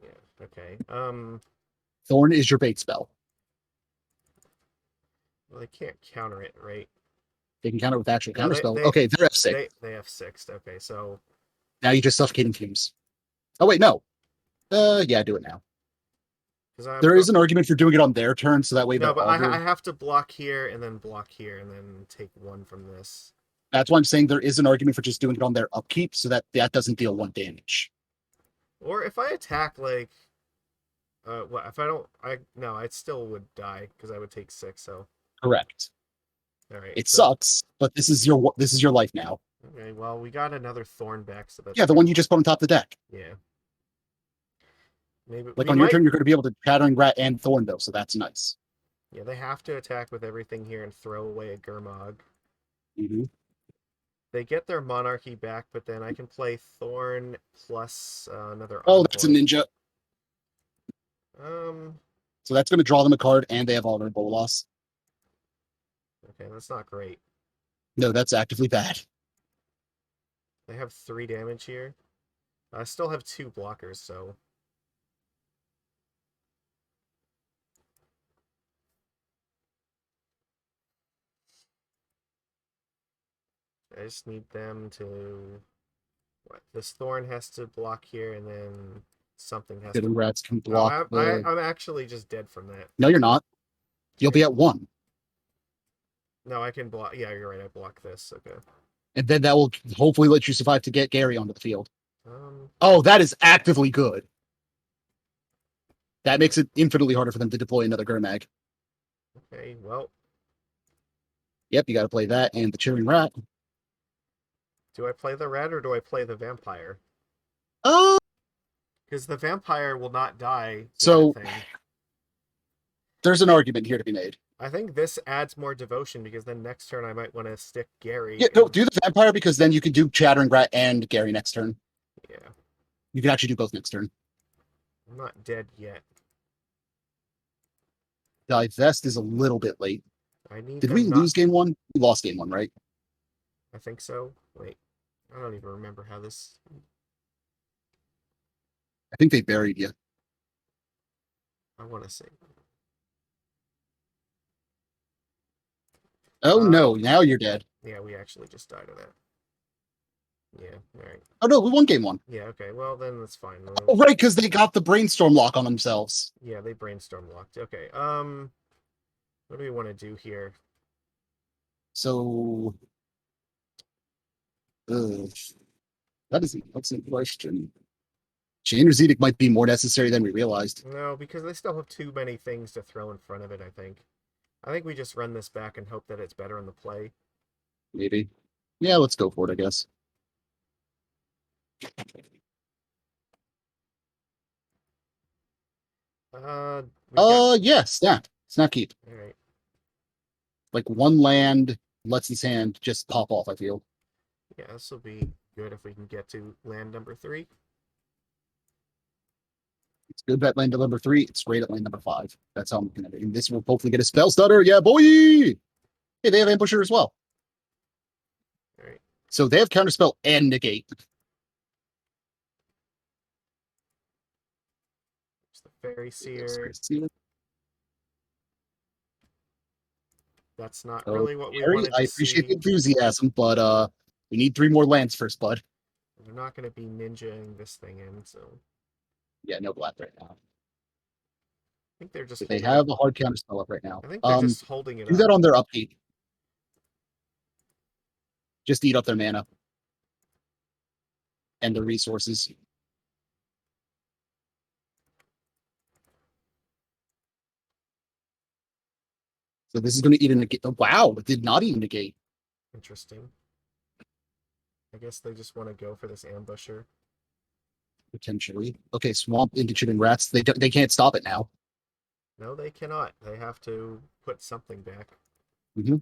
Yeah, okay. Thorn is your bait spell. Well, they can't counter it, right? They can counter it with actual counter spell. Okay, they're F6. They F6. Okay, so now you just Suffocating Fumes. Oh wait, no. Yeah, do it now. There is an argument for doing it on their turn, so that way. No, but I have to block here and then block here and then take 1 from this. That's why I'm saying there is an argument for just doing it on their upkeep, so that doesn't deal 1 damage. Or if I attack what if I don't? No, I still would die because I would take 6. So correct. All right. It sucks, but this is your life now. Okay. Well, we got another Thorn back, so that's the one you just put on top of the deck. Yeah. Maybe on your turn, you're going to be able to Chittering Rat and Thorn though, so that's nice. Yeah, they have to attack with everything here and throw away a Gurmag. Mm-hmm. They get their Monarchy back, but then I can play Thorn plus another. Oh, that's a ninja. So that's going to draw them a card, and they have vulnerable loss. Okay, that's not great. No, that's actively bad. They have 3 damage here. I still have 2 blockers, so... I just need them to... What? This Thorn has to block here, and then something has Chittering to... Rats can Oh, block I'm actually just dead from that. No, you're not. You'll be at 1. No, I can block... Yeah, you're right, I block this. Okay. And then that will hopefully let you survive to get Gary onto the field. Um, Oh, that is actively good. That makes it infinitely harder for them to deploy another Gurmag. okay, well... Yep, you got to play that and the Chittering Rat. Do I play the rat or do I play the vampire? Oh, Because the vampire will not die. So- Thing. there's an argument here to be made. I think this adds more devotion because then next turn I might want to stick Gary. Yeah, no, do the Vampire because then you can do Chattering Rat and Gary next turn. Yeah, You can actually do both next turn. I'm not dead yet. Divest is a little bit late. I need. Did them we not- lose game 1? We lost game 1, right? I think so. Wait, I don't even remember how this. I think they buried you. I want to say. Oh no, now you're dead. Yeah, we actually just died of that. Yeah. All right. Oh no, we won game 1. Yeah. Okay. Well, then that's fine. Oh, right, because they got the brainstorm lock on themselves. Yeah, they brainstorm locked. Okay. What do we want to do here? So that is an excellent question. Chander's Edict might be more necessary than we realized. No, because they still have too many things to throw in front of it. I think we just run this back and hope that it's better in the play. Maybe. Yeah, let's go for it, I guess. Yeah, snap. Snap keep. All right. Like 1 land lets his hand just pop off, I feel. Yeah, this will be good if we can get to land number 3. It's good at land number 3. It's great at land number 5. That's how I'm looking at it. And this will hopefully get a spell stutter. Yeah, boy! Hey, they have Ambusher as well. All right. So they have Counterspell and Negate. It's the Fairy Seer. That's not really what we Harry, wanted to I appreciate the see. enthusiasm, but we need 3 more lands first, bud. We're not going to be ninjaing this thing in, so I Yeah, no black right now. think they're just. They have a hard Counterspell up right now. I think they're just holding it Do up. that on their upkeep. Just eat up their mana. And the resources. So this is going to eat a negate. Oh, wow, it did not eat a negate. Interesting. I guess they just want to go for this ambusher. Potentially. Okay, swamp into Chittering Rats. They can't stop it now. No, they cannot. They have to put something back. Mm-hmm.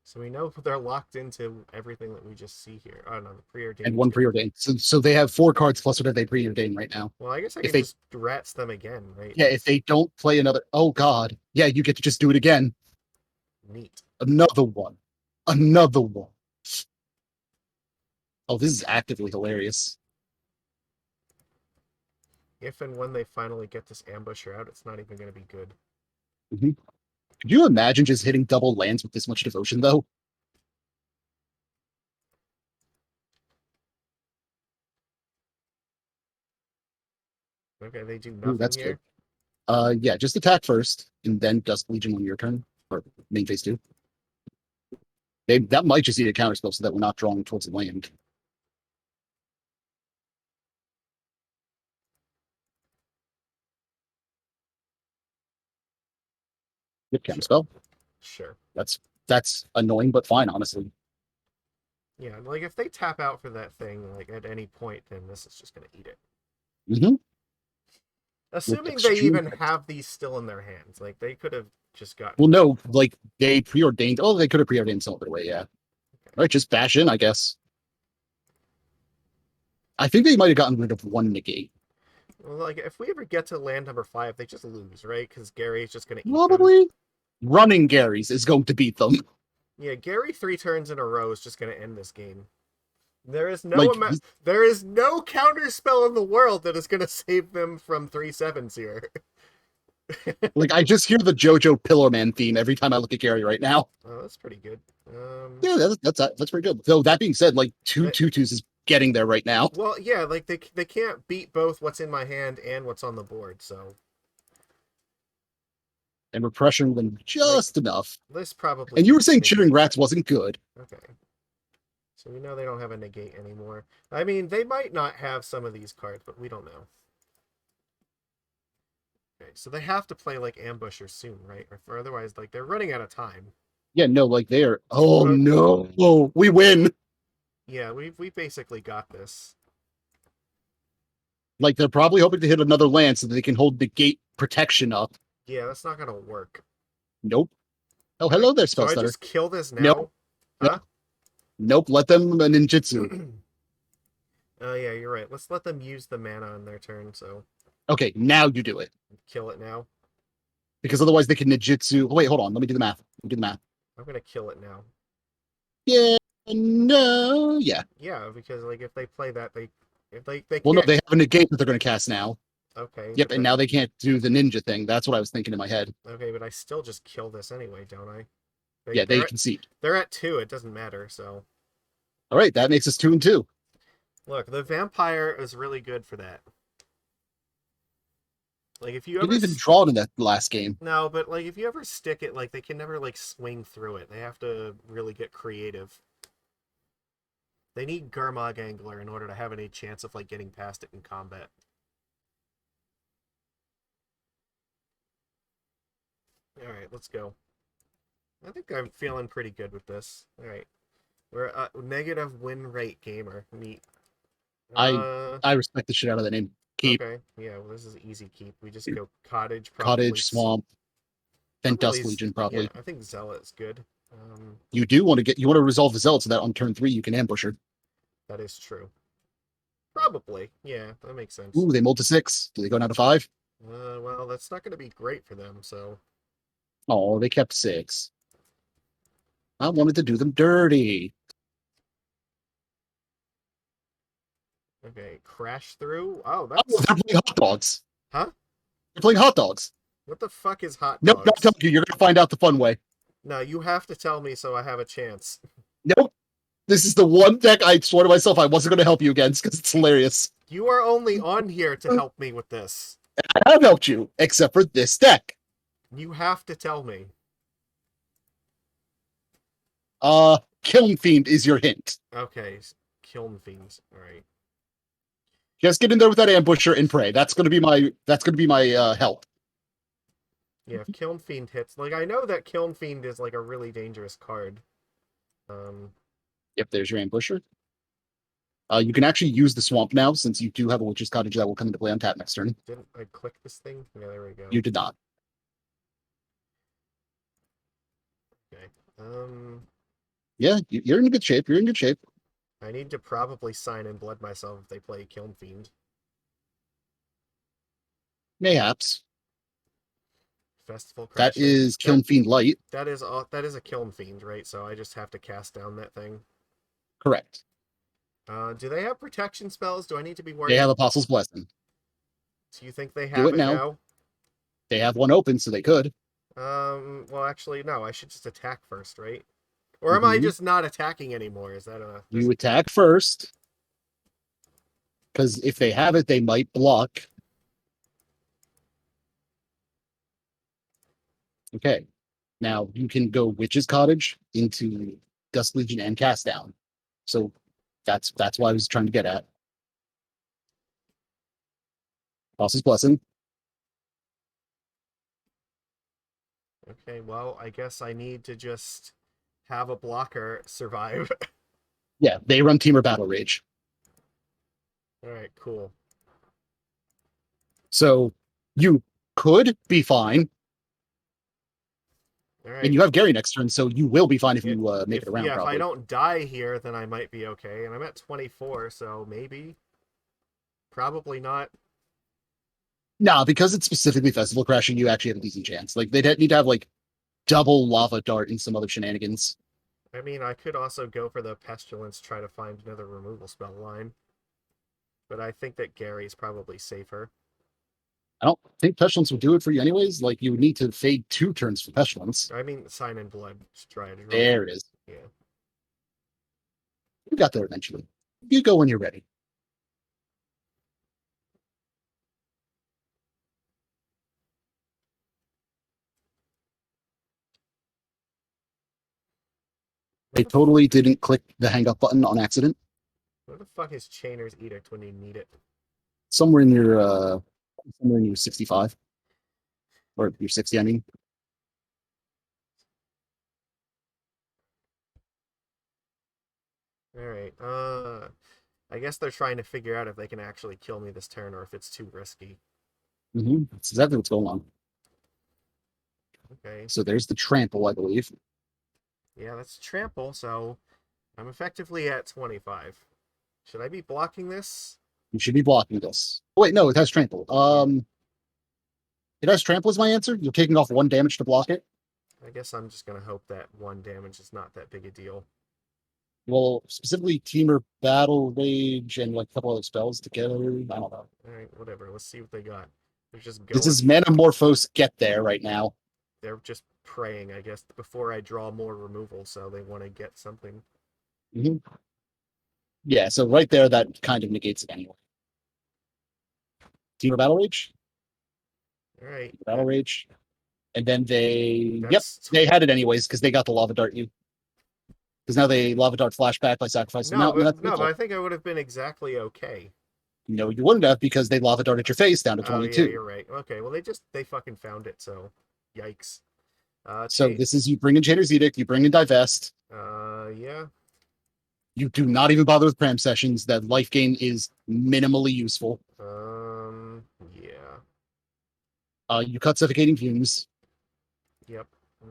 So we know they're locked into everything that we just see here. Oh no, the preordained. And 1 preordained. So they have 4 cards plus whatever they preordained right now. Well, I guess I if can just rats them again, right? Yeah, if they don't play another. Oh god. Yeah, you get to just do it again. Neat. Another one. Another one. Oh, this is actively hilarious. If and when they finally get this ambusher out, it's not even going to be good. Mm-hmm. Could you imagine just hitting double lands with this much devotion, though? Okay, they do nothing That's here. good. Yeah, just attack first, and then Dusk Legion on your turn, or main phase 2. That might just need a counterspell so that we're not drawing towards the land. Good counterspell. Sure. That's annoying, but fine, honestly. Yeah, like if they tap out for that thing, like at any point, then this is just going to eat it. Mm-hmm. Assuming they even have these still in their hands, like they could have just got. Well, no, like they preordained. Oh, they could have preordained some of it away. Yeah. Okay. All right, just bash in, I guess. I think they might have gotten rid of one negate. Well, like, if we ever get to land number 5, they just lose, right? Because Gary's just going to eat them. Probably running Gary's is going to beat them. Yeah, Gary 3 turns in a row is just going to end this game. There is no Like, there is no counter spell in the world that is going to save them from 3/7s here. like I just hear the JoJo Pillarman theme every time I look at Gary right now. Oh, that's pretty good. Yeah, that's pretty good. Though that being said, like 2/2/2s is getting there right now. Well, yeah, like they can't beat both what's in my hand and what's on the board, so. And we're pressuring them just enough. This probably. And you were saying Chittering Rats wasn't good. Okay. So we know they don't have a negate anymore. I mean, they might not have some of these cards, but we don't know. Okay, so they have to play like Ambusher soon, right? Or otherwise, like they're running out of time. Yeah, no, like they're. Oh no, we win. Yeah, we basically got this. Like they're probably hoping to hit another land so that they can hold the gate protection up. Yeah, that's not gonna work. Nope. Oh, hello there, So I Spellstutter. just kill this now? Nope. Huh? Nope. Let them ninjutsu. Oh yeah, you're right. Let's let them use the mana on their turn. So Okay, now you do it. kill it now. Because otherwise they can ninjutsu. Oh, wait, hold on. Let me do the math. I'm gonna kill it now. Yeah. No. Yeah. Yeah, because like if they play that, they Well, no, can't. they have a negate that they're going to cast now. Okay. Yep, and now they can't do the ninja thing. That's what I was thinking in my head. Okay, but I still just kill this anyway, don't I? Yeah, they concede. They're at 2. It doesn't matter. So. All right, that makes us 2-2. Look, the vampire is really good for that. Like if you You ever didn't even draw it in that last game. No, but like if you ever stick it, like they can never like swing through it. They have to really get creative. They need Gurmag Angler in order to have any chance of like getting past it in combat. All right, let's go. I think I'm feeling pretty good with this. All right, we're a negative win rate gamer. Neat. I respect the shit out of that name. Keep. Okay, yeah, well, this is an easy keep. We just go Cottage, Cottage, probably Swamp, then probably Dusk Legion, probably. Yeah, I think Zealot's good. You want to resolve the Zealot so that on turn 3 you can ambush her. That is true. Probably, yeah, that makes sense. Ooh, they mulled to 6. Do they go down to 5? Well, that's not going to be great for them, so. Oh, they kept 6. I wanted to do them dirty. Okay, crash through. Oh, Oh, that's. they're playing hot dogs. Huh? They're playing hot dogs. What the fuck is hot Nope, dogs? don't tell you. You're going to find out the fun way. No, you have to tell me so I have a chance. Nope. This is the one deck I swore to myself I wasn't going to help you against because it's hilarious. You are only on here to help me with this. I have helped you, except for this deck. You have to tell me. Kiln Fiend is your hint. Okay, Kiln Fiends. All right. Just get in there with that Ambusher and pray. That's going to be my help. Yeah, if Kiln Fiend hits, like I know that Kiln Fiend is like a really dangerous card. Yep, there's your Ambusher. You can actually use the Swamp now since you do have a Witch's Cottage that will come into play on tap next turn. Didn't I click this thing? Yeah, there we go. You did not. Okay. Yeah, you're in good shape. You're in good shape. I need to probably sign in Blood myself if they play Kiln Fiend. Mayhaps. Festival That Crashing. is Kiln Fiend Light. That is a Kiln Fiend, right? So I just have to cast down that thing. Correct. Do they have protection spells? Do I need to be worried? They have Apostle's Blessing. Do you think they have it now? They have one open, so they could. Well, actually, no. I should just attack first, right? Or am I just not attacking anymore? Is that a... You attack first. Because if they have it, they might block. Okay. Now you can go Witch's Cottage into Dusk Legion and cast down. So that's what I was trying to get at. Boss's Blessing. Okay, well, I guess I need to just have a blocker survive. Yeah, they run Teamer Battle Rage. Alright, cool. So you could be fine. Alright. And you have Gary next turn, so you will be fine if you make it around. Yeah, probably. if I don't die here, then I might be okay. And I'm at 24, so maybe. Probably not. Nah, because it's specifically Festival Crashing, you actually have a decent chance. Like, they'd need to have, like, double Lava Dart and some other shenanigans. I mean, I could also go for the Pestilence, try to find another removal spell line. But I think that Gary's probably safer. I don't think Pestilence would do it for you anyways. Like, you would need to fade 2 turns for Pestilence. I mean, Sign in Blood. Just try it. There it is. Yeah. You got there eventually. You go when you're ready. I totally didn't click the hang up button on accident. Where the fuck is Chainer's Edict when you need it? Somewhere in your 65. Or your 60, I mean. Alright, I guess they're trying to figure out if they can actually kill me this turn or if it's too risky. That's exactly what's going on. Okay. So there's the trample, I believe. Yeah, that's trample, so I'm effectively at 25. Should I be blocking this? You should be blocking this. Oh, wait, no, it has trample. It has trample is my answer. You're taking off 1 damage to block it. I guess I'm just gonna hope that 1 damage is not that big a deal. Well, specifically Teamer Battle Rage and like a couple other spells together. I don't know. Alright, whatever. Let's see what they got. They're just going. This is Metamorphose Get There right now. They're just praying, I guess, before I draw more removal, so they want to get something. Yeah, so right there, that kind of negates it anyway. Teamer Battle Rage? Alright. Battle Rage. And then they... That's Yep, they had it anyways, because they got the Lava Dart you. Because now they Lava Dart flashback by sacrificing No, Mountain. but I think I would have been exactly okay. No, you wouldn't have, because they Lava Darted your face down to Oh, 22. yeah, you're right. Okay, well, they fucking found it, so yikes. So this is you bring in Chainer's Edict, you bring in Divest. Yeah. You do not even bother with Cram Sessions. That life gain is minimally useful. Yeah. You cut Suffocating Fumes. Yep.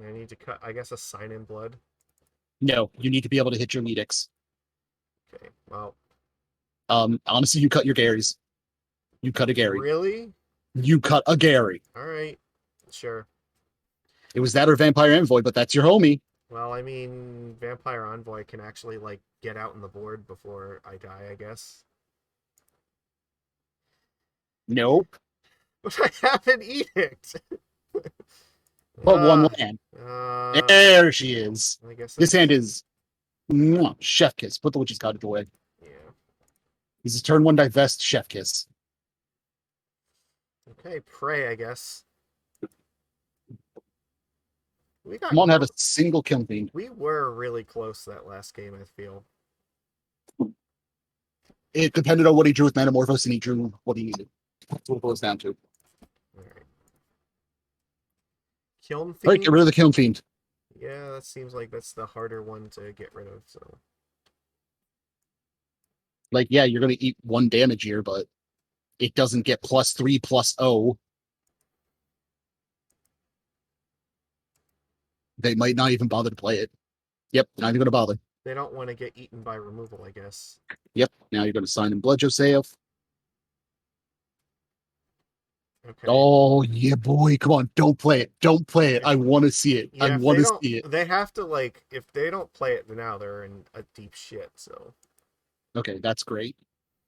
I need to cut, I guess, a Sign in Blood. No, you need to be able to hit your Edicts. Okay, well. Honestly, you cut your Garys. You cut a Gary. Really? You cut a Gary. Alright. Sure. It was that or Vampire Envoy, but that's your homie. Well, I mean, Vampire Envoy can actually, like, get out on the board before I die, I guess. Nope. But I have an Edict! But 1 land. There she is. I guess this hand is chef kiss. Put the Witch's Cottage away. Yeah. This is turn 1 Divest, chef kiss. Okay, pray, I guess. We got Come on, have a single Kiln Fiend. We were really close that last game, I feel. It depended on what he drew with Metamorphose, and he drew what he needed. That's what it boils down to. Alright. Kiln Fiend? Alright, get rid of the Kiln Fiend. Yeah, that seems like that's the harder one to get rid of, so. Like, yeah, you're going to eat 1 damage here, but it doesn't get +3/+0. They might not even bother to play it. Yep, not even going to bother. They don't want to get eaten by removal, I guess. Yep, now you're going to sign in Blood Joseph. Okay. Oh, yeah, boy. Come on, don't play it. Don't play it. I want to see it. Yeah, I want to see it. They have to, like, if they don't play it now, they're in a deep shit, so. Okay, that's great.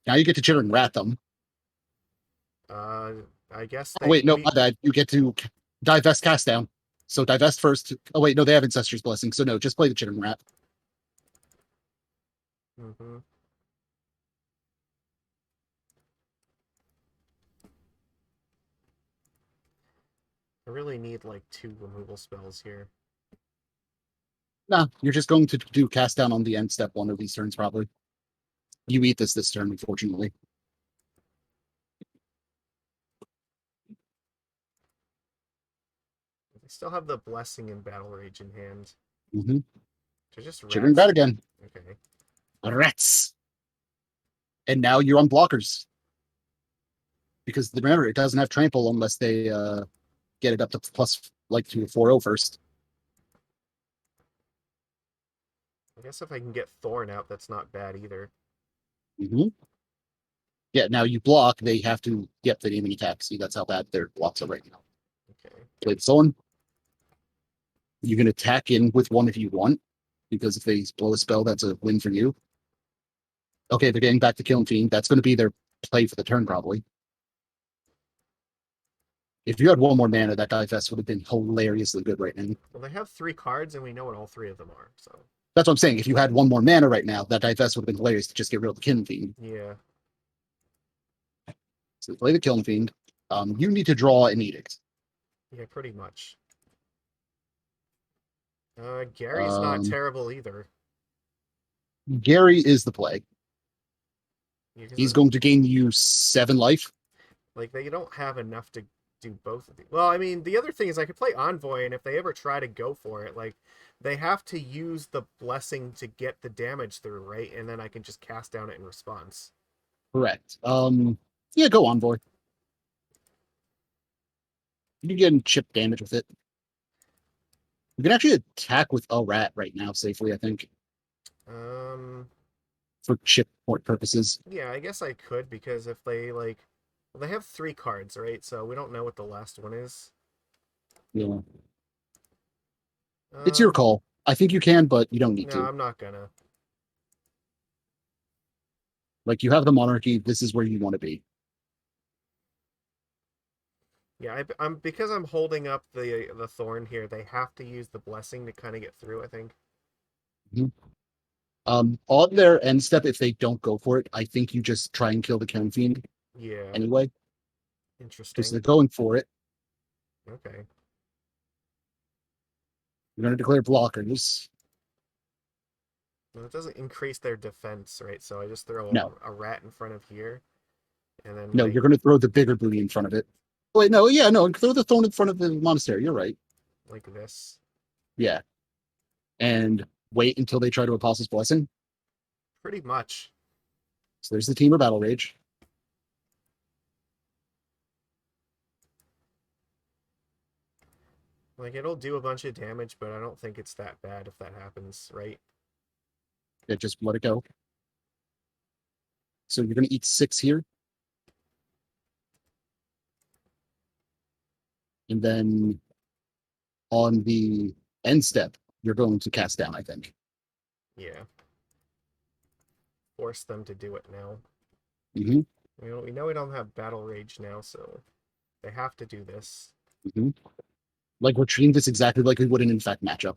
Now you get to Chittering Rat them. I guess Oh, wait, no, my bad. You get to Divest Cast Down. So Divest first. Oh, wait, no, they have Ancestor's Blessing. So no, just play the Chittering Rat. Mm-hmm. I really need, like, 2 removal spells here. Nah, you're just going to do Cast Down on the end step 1 of these turns, probably. You eat this turn, unfortunately. I still have the Blessing and Battle Rage in hand. Mm-hmm. They're just rats. Chittering Rat again. Okay. Rats. And now you're on blockers. Because remember, it doesn't have trample unless they get it up to to 4/0 first. I guess if I can get Thorn out, that's not bad either. Mm-hmm. Yeah, now you block, they have to get the naming attack. See, that's how bad their blocks are right now. Okay. Play the Thorn. You can attack in with one if you want, because if they blow a spell, that's a win for you. Okay, they're getting back to Killing Fiend. That's going to be their play for the turn, probably. If you had one more mana, that Divest would have been hilariously good right now. Well, they have 3 cards, and we know what all 3 of them are, so. That's what I'm saying. If you had one more mana right now, that Divest would have been hilarious to just get rid of the Killing Fiend. Yeah. So play the Killing Fiend. You need to draw an Edict. Yeah, pretty much. Gary's not Um, terrible either. Gary is the play. Yeah, 'cause He's going to gain you 7 life. like, they don't have enough to do both of these. Well, I mean, the other thing is I could play Envoy, and if they ever try to go for it, like, they have to use the blessing to get the damage through, right? And then I can just cast down it in response. Correct. Yeah, go Envoy. You can get chip damage with it. You can actually attack with a rat right now safely, I think, for chip point purposes. Yeah, I guess I could, because if they, like, well, they have 3 cards, right? So we don't know what the last one is. Yeah. It's your call. I think you can, but you don't need No, to. I'm not gonna. Like, you have the monarchy. This is where you want to be. Yeah, I'm because I'm holding up the Thorn here. They have to use the blessing to kind of get through, I think. Mhm. On their end step, if they don't go for it, I think you just try and kill the Killing Fiend Yeah, anyway, because interesting. they're going for it. Okay. You're going to declare blockers. Well, it doesn't increase their defense, right? So I just throw No, a rat in front of here, and then no, like, you're going to throw the bigger booty in front of it. Wait, no, yeah, no, throw the Thorn in front of the monastery. You're right. like this. Yeah, and wait until they try to Apostle's Blessing. Pretty much. So there's the Team of Battle Rage. Like, it'll do a bunch of damage, but I don't think it's that bad if that happens, right? Yeah, just let it go. So you're going to eat 6 here. And then on the end step, you're going to cast down, I think. Yeah. Force them to do it now. Mm-hmm. We know we don't have battle rage now, so they have to do this. Mm-hmm. Like, we're treating this exactly like we would an Infect matchup.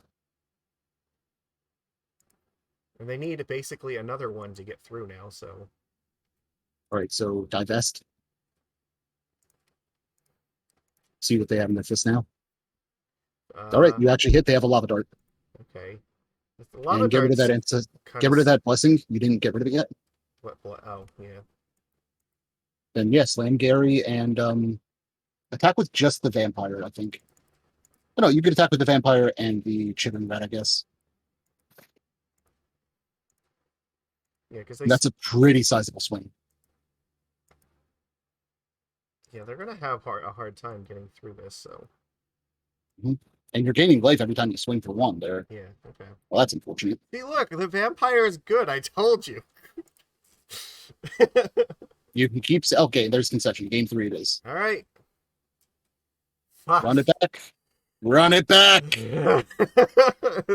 And they need basically another one to get through now, so. All right, so Divest. See what they have in their fist now. All right, you actually hit. They have a Lava Dart. Okay. And get rid of that. Get rid of that blessing. You didn't get rid of it yet. Oh, yeah. Then yes, slam Gary and attack with just the vampire, I think. Oh, no, you could attack with the vampire and the Chittering Rat, I guess. Yeah, because that's a pretty sizable swing. Yeah, they're gonna have a hard time getting through this. So. Mm-hmm. And you're gaining life every time you swing for 1 there. Yeah. Okay. Well, that's unfortunate. See, look, the vampire is good. I told you. You can keep. Okay, there's concession. Game 3 it is. All right. Run it back. Run it back.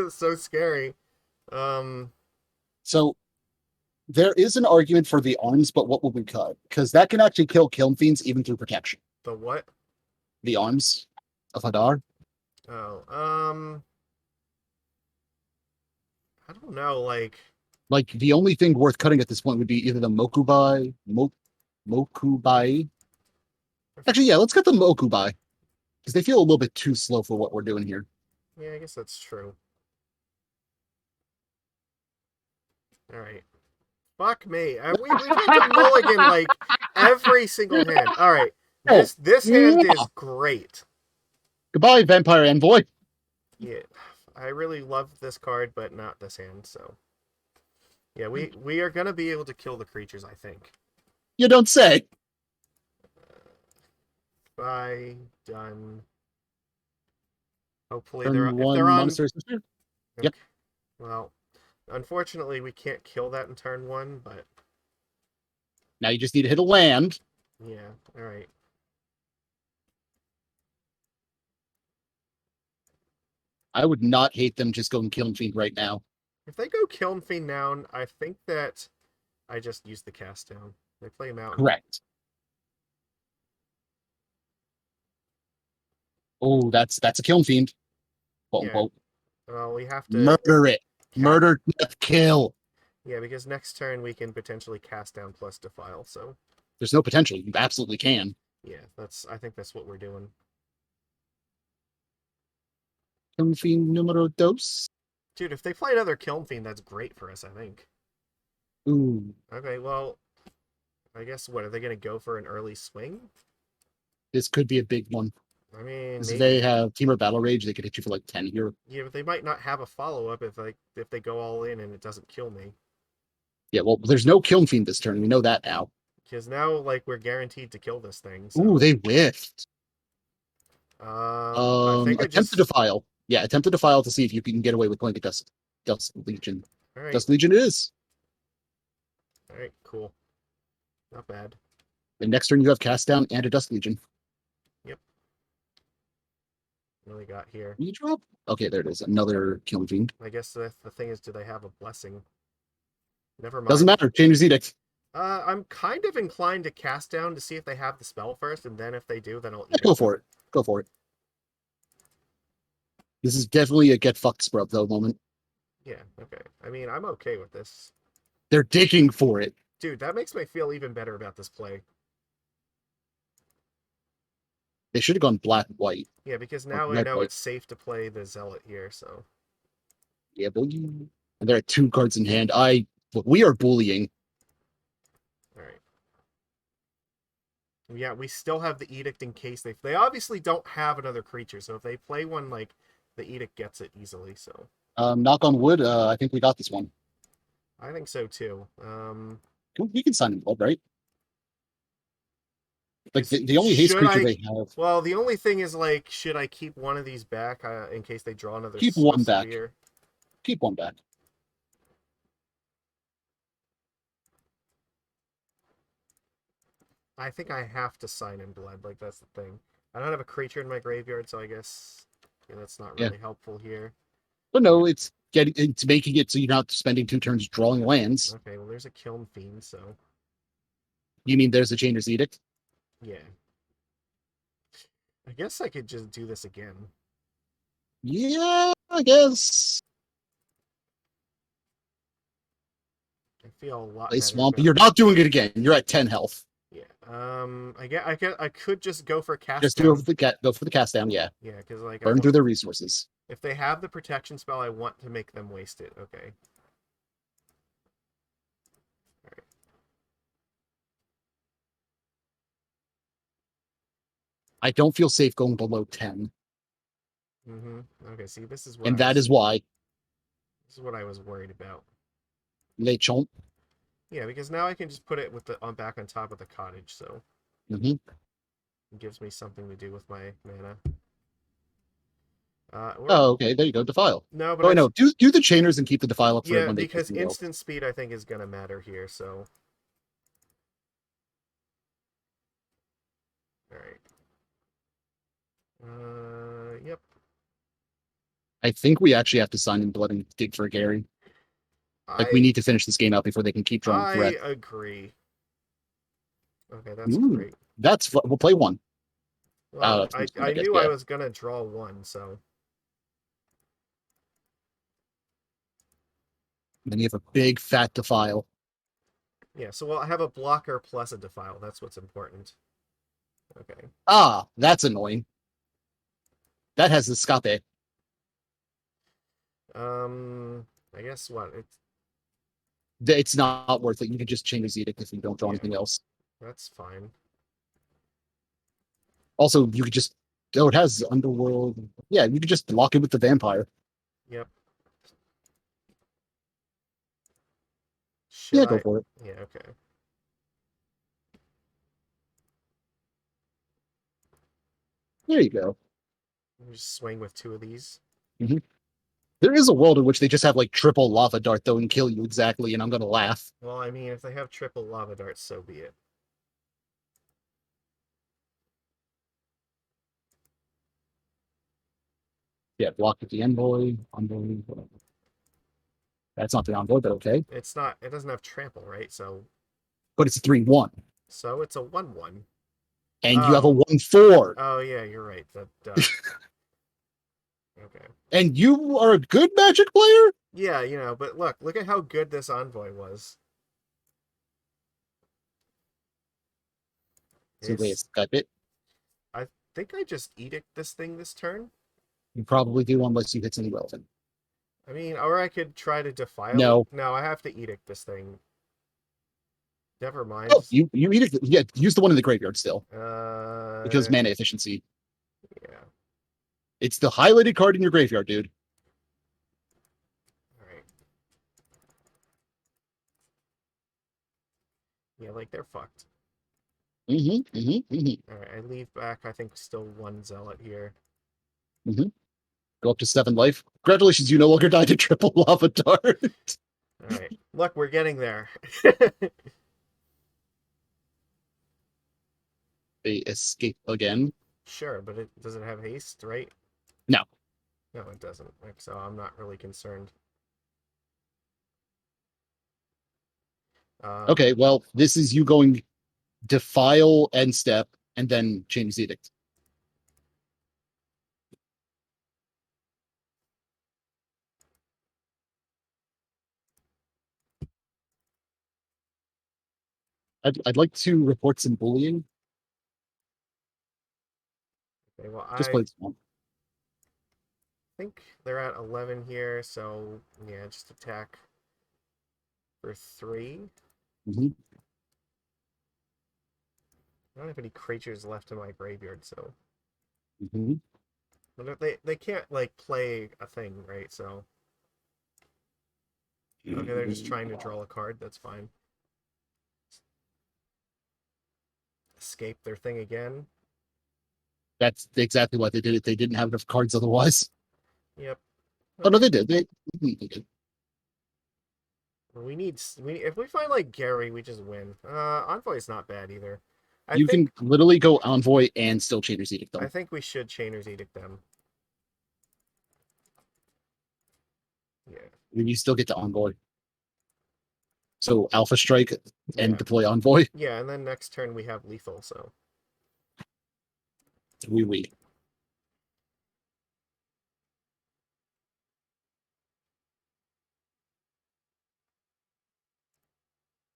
So scary. So there is an argument for the arms, but what will we cut? Because that can actually kill Kiln Fiends even through protection. The what? The Arms of Hadar. Oh, I don't know. Like the only thing worth cutting at this point would be either the Mokubai. Actually, yeah, let's cut the Mokubai. Because they feel a little bit too slow for what we're doing here. Yeah, I guess that's true. All right. Fuck me. We've had to mulligan like every single hand. All right. This hand is great. Goodbye, Vampire Envoy. Yeah, I really love this card, but not this hand. So, yeah, we are gonna be able to kill the creatures, I think. You don't say. Bye. Done. Hopefully Turn they're if 1 they're on. Monastery Sister. Okay. Yep. Well, unfortunately, we can't kill that in turn 1, but Now you just need to hit a land. Yeah, alright. I would not hate them just going Killing Fiend right now. If they go Kiln Fiend down, I think that I just use the cast down. They play Mountain. Correct. Oh, that's a Killing Fiend. Quote, Yeah. unquote. Well, we have to... Murder it. Murder, death, kill. Yeah, because next turn we can potentially cast down plus Defile, so... There's no potential. You absolutely can. Yeah, I think that's what we're doing. Killing Fiend numero dos. Dude, if they play another Kiln Fiend, that's great for us, I think. Ooh. Okay, well... I guess, what, are they going to go for an early swing? This could be a big one. I mean, If maybe. they have Teamer Battle Rage, they could hit you for like 10 here. Yeah, but they might not have a follow-up if they go all in and it doesn't kill me. Yeah, well, there's no Killing Fiend this turn. We know that now. Because now, like, we're guaranteed to kill this thing. So. Ooh, they whiffed. I think attempt to defile. Yeah, attempt to defile to see if you can get away with playing the Dusk Legion. All right. Dusk Legion it is. All right, cool. Not bad. The next turn you have Cast Down and a Dusk Legion. Yep. What do we got here? You drop? Okay, there it is. Another Killing Fiend. I guess the thing is, do they have a blessing? Never mind. Doesn't matter. Change his edict. I'm kind of inclined to cast down to see if they have the spell first, and then if they do, then I'll eat Go for it. Go for it. This is definitely a get fucked scrub though moment. Yeah, okay. I mean, I'm okay with this. They're digging for it. Dude, that makes me feel even better about this play. They should have gone black and white. Yeah, because now I know it's safe to play the Zealot here, so. Yeah, but and there are 2 cards in hand. We are bullying. Alright. Yeah, we still have the Edict in case they obviously don't have another creature, so if they play one, like, the Edict gets it easily, so. Knock on wood, I think we got this one. I think so too. We can sign him up, right? Like the only haste creature they have. Well, the only thing is, like, should I keep one of these back in case they draw another? Keep one back. Keep one back. I think I have to sign in blood. Like, that's the thing. I don't have a creature in my graveyard, so I guess that's not really helpful here. But no, it's making it so you're not spending 2 turns drawing lands. Okay, well, there's a Kiln Fiend, so. You mean there's a Changer's Edict? Yeah. I guess I could just do this again. Yeah, I guess. I feel a lot Play better. Swamp. You're not doing it again. You're at 10 health. Yeah. I could just go for cast. Just go for the cast down. Yeah. Yeah, because like burn through their resources. If they have the protection spell, I want to make them waste it. Okay. All right. I don't feel safe going below 10. Okay. See, this is what. And that is why. This is what I was worried about. Les Chomp. Yeah, because now I can just put it with back on top of the cottage, so it gives me something to do with my mana. Okay, there you go. Defile. No, but no, do the chainers and keep the defile up for yeah, when they because instant speed I think is gonna matter here. So, all right. Yep. I think we actually have to sign in blood and dig for Gary. Like, we need to finish this game out before they can keep drawing threat. I agree. Okay, that's great. We'll play one. Well, I knew I was gonna draw one, so. Then you have a big fat defile. Yeah, so I have a blocker plus a defile. That's what's important. Okay. That's annoying. That has the scape. I guess what it's not worth it. You can just change his edict if you don't draw anything else. That's fine. Also, you could just it has Underworld. Yeah, you could just lock it with the vampire. Yep. Go for it. Yeah, okay. There you go. Just swing with 2 of these. There is a world in which they just have like triple lava dart though and kill you exactly, and I'm gonna laugh. Well, I mean, if they have triple lava darts, so be it. Yeah, block with the envoy, envoy. Whatever. That's not the envoy, but okay. It's not. It doesn't have trample, right? So. But it's 3/1. So it's a 1/1. And you have a 1/4. Oh yeah, you're right. That. Okay. And you are a good Magic player? Yeah, but look at how good this envoy was. So they Skype it. I think I just edict this thing this turn. You probably do unless you hit something relevant. I mean, or I could try to defile No. it. No, I have to edict this thing. Never mind. Oh, you edict. Yeah, use the one in the graveyard still. Because mana efficiency. Yeah. It's the highlighted card in your graveyard, dude. Alright. Yeah, like they're fucked. Alright, I leave back, I think, still 1 Zealot here. Go up to 7 life. Congratulations, you no longer died to triple lava dart. Alright. Look, we're getting there. They escape again. Sure, but does it have haste, right? No. No, it doesn't. So I'm not really concerned. Okay, well, this is you going Defile, End Step, and then Chain's Edict. I'd like to report some bullying. Okay, well, Just play this one. I think they're at 11 here, so yeah, just attack for 3. I don't have any creatures left in my graveyard, so. Mm-hmm. But they can't, like, play a thing, right? So. Okay, they're just trying to draw a card. That's fine. Escape their thing again. That's exactly why they did it. They didn't have enough cards otherwise. Yep. Oh, no, they did. They did. We need if we find like Gary, we just win. Envoy's not bad either. You can literally go Envoy and still Chainer's Edict them. I think we should Chainer's Edict them. Yeah. And you still get to Envoy. So Alpha Strike and deploy Envoy. Yeah, and then next turn we have lethal, so. We.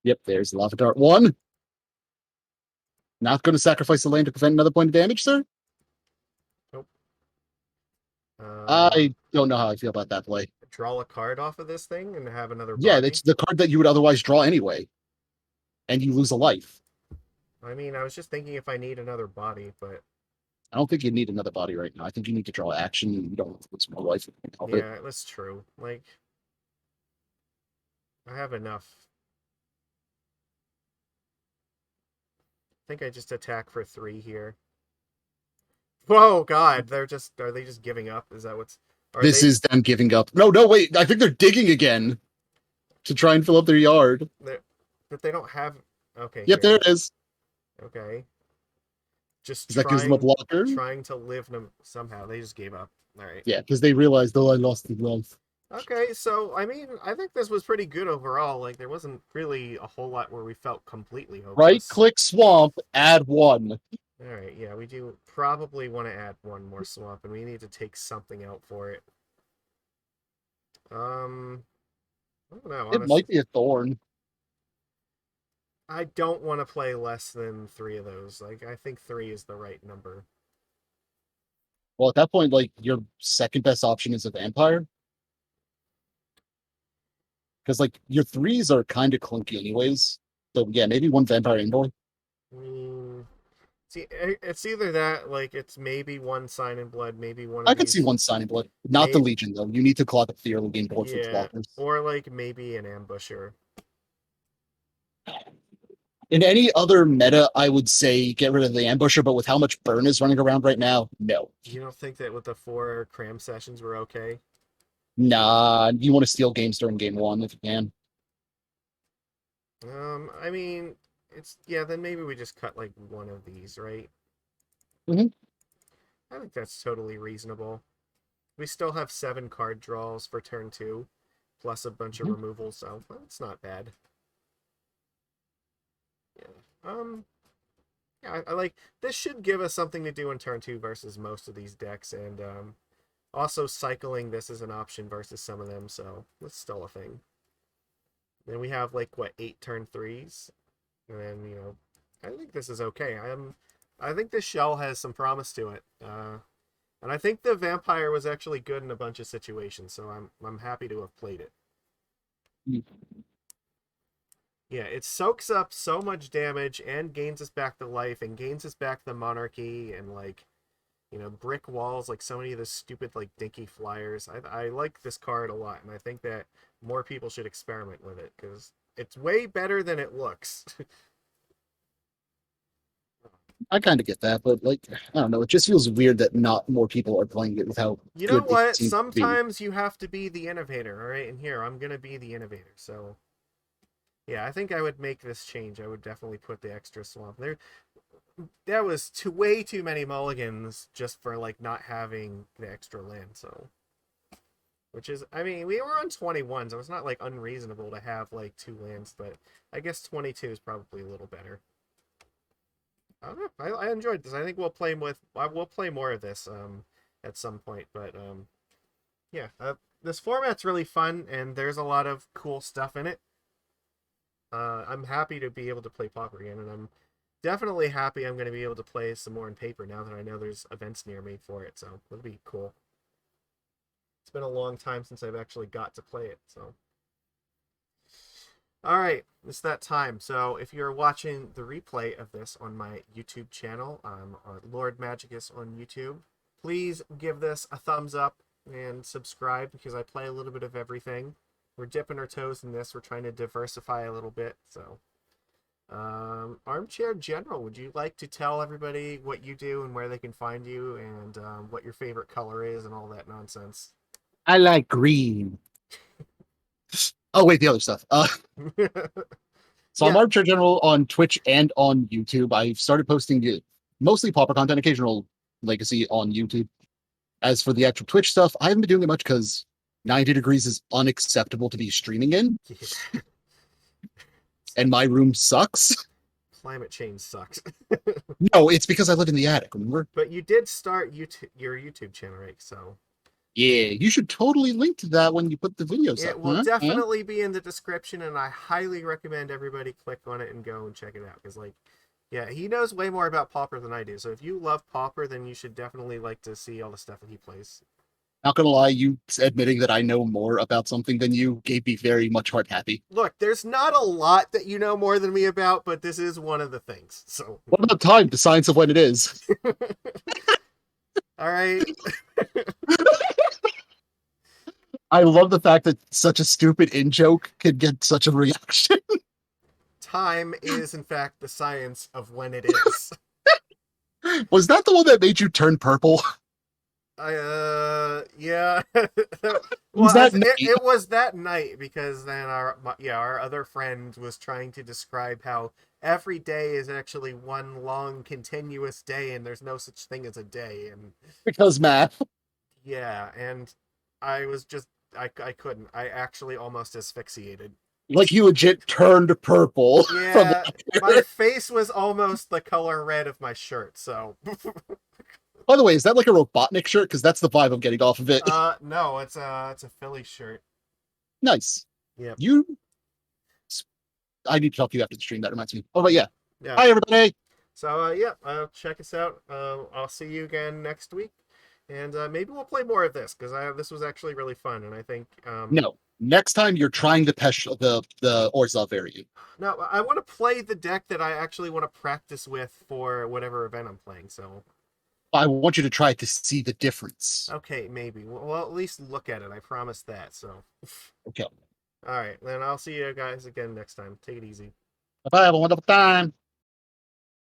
Yep, there's Lava Dart 1. Not going to sacrifice the land to prevent another point of damage, sir? Nope. I don't know how I feel about that play. Draw a card off of this thing and have another body? Yeah, that's the card that you would otherwise draw anyway. And you lose a life. I mean, I was just thinking if I need another body, but... I don't think you need another body right now. I think you need to draw action and you don't lose more life. Yeah, that's true. Like, I have enough. I think I just attack for 3 here. Whoa, God! Are they just giving up? Is that what's... This is them giving up. No, wait. I think they're digging again to try and fill up their yard. But they don't have... Okay. Yep, there it is. Okay. Just that gives them a blocker. Trying to live them somehow. They just gave up. All right. Yeah, because they realized, I lost the life. Okay, so, I mean, I think this was pretty good overall. Like, there wasn't really a whole lot where we felt completely hopeless. Right-click Swamp, add 1. Alright, yeah, we do probably want to add 1 more Swamp, and we need to take something out for it. I don't know, honestly. It might be a Thorn. I don't want to play less than 3 of those. Like, I think 3 is the right number. Well, at that point, like, your second best option is a Vampire. Because, like, your 3s are kind of clunky anyways. So, yeah, maybe 1 Vampire Envoy. I mean, see, it's either that, like, it's maybe 1 Sign in Blood, maybe 1 of I could see 1 Sign in Blood. Not the Legion, though. You need to clog up the early game board for blockers. Or, like, maybe an Ambusher. In any other meta, I would say get rid of the Ambusher, but with how much burn is running around right now, no. You don't think that with the 4 Cram Sessions we're okay? Nah, you want to steal games during game one if you can. I mean, then maybe we just cut like one of these, right? Mhm. I think that's totally reasonable. We still have 7 card draws for turn 2, plus a bunch of Mhm. removals, so it's not bad. Yeah. Yeah, I like this. Should give us something to do in turn 2 versus most of these decks, and also cycling this is an option versus some of them, so that's still a thing. Then we have like what 8 turn 3s, and then I think this is okay. I think this shell has some promise to it. And I think the vampire was actually good in a bunch of situations, so I'm happy to have played it. Yeah, it soaks up so much damage and gains us back the life and gains us back the monarchy and like brick walls, like so many of the stupid like dinky flyers. I like this card a lot, and I think that more people should experiment with it because it's way better than it looks. I kind of get that, but like, I don't know. It just feels weird that not more people are playing it with how You know good it what? seems to be. Sometimes you have to be the innovator, all right? And here, I'm gonna be the innovator, so yeah, I think I would make this change. I would definitely put the extra swamp there. That was way too many mulligans just for like not having the extra land. So, which is, I mean, we were on 21, so it's not like unreasonable to have like 2 lands, but I guess 22 is probably a little better. I don't know. I enjoyed this. I think we'll play more of this at some point, but yeah, this format's really fun and there's a lot of cool stuff in it. I'm happy to be able to play Pauper again, and I'm definitely happy I'm going to be able to play some more in paper now that I know there's events near me for it, so it'll be cool. It's been a long time since I've actually got to play it, so. Alright, it's that time. So if you're watching the replay of this on my YouTube channel, Lord Magicus on YouTube, please give this a thumbs up and subscribe because I play a little bit of everything. We're dipping our toes in this. We're trying to diversify a little bit. So, Armchair General, would you like to tell everybody what you do and where they can find you and what your favorite color is and all that nonsense? I like green. Oh wait, the other stuff. So I'm Yeah. Armchair General on Twitch and on YouTube. I've started posting mostly Pauper content, occasional Legacy on YouTube. As for the actual Twitch stuff, I haven't been doing it much because 90 degrees is unacceptable to be streaming in, Yeah. and my room sucks. Climate change sucks. No, it's because I live in the attic, remember? But you did start your YouTube channel, right? So Yeah, you should totally link to that when you put the videos up. it will definitely be in the description, and I highly recommend everybody click on it and go and check it out. Because, like, yeah, he knows way more about Pauper than I do. So if you love Pauper, then you should definitely like to see all the stuff that he plays. Not gonna lie, you admitting that I know more about something than you gave me very much heart happy. Look, there's not a lot that you know more than me about, but this is one of the things. So, What about time? The science of when it is. all right. I love the fact that such a stupid in joke could get such a reaction. Time is, in fact, the science of when it is. Was that the one that made you turn purple? Yeah. Was Well, that it was that night because then our other friend was trying to describe how every day is actually one long continuous day and there's no such thing as a day, and because math? yeah, and I was just I couldn't. I actually almost asphyxiated. Like you legit turned purple from Yeah, my face was almost the color red of my shirt, so By the way, is that like a Robotnik shirt? Because that's the vibe I'm getting off of it. no, it's a Philly shirt. Nice. Yep. I need to talk to you after the stream. That reminds me. Oh, but yeah. Yeah. Hi, everybody. So yeah, check us out. I'll see you again next week, and maybe we'll play more of this because this was actually really fun, and I think No. Next time you're trying to pesh the Orzhov variant. no, I want to play the deck that I actually want to practice with for whatever event I'm playing. So I want you to try to see the difference. okay, maybe we'll at least look at it. I promise that. So Okay. all right, then I'll see you guys again next time. Take it easy. Bye. Have a wonderful time.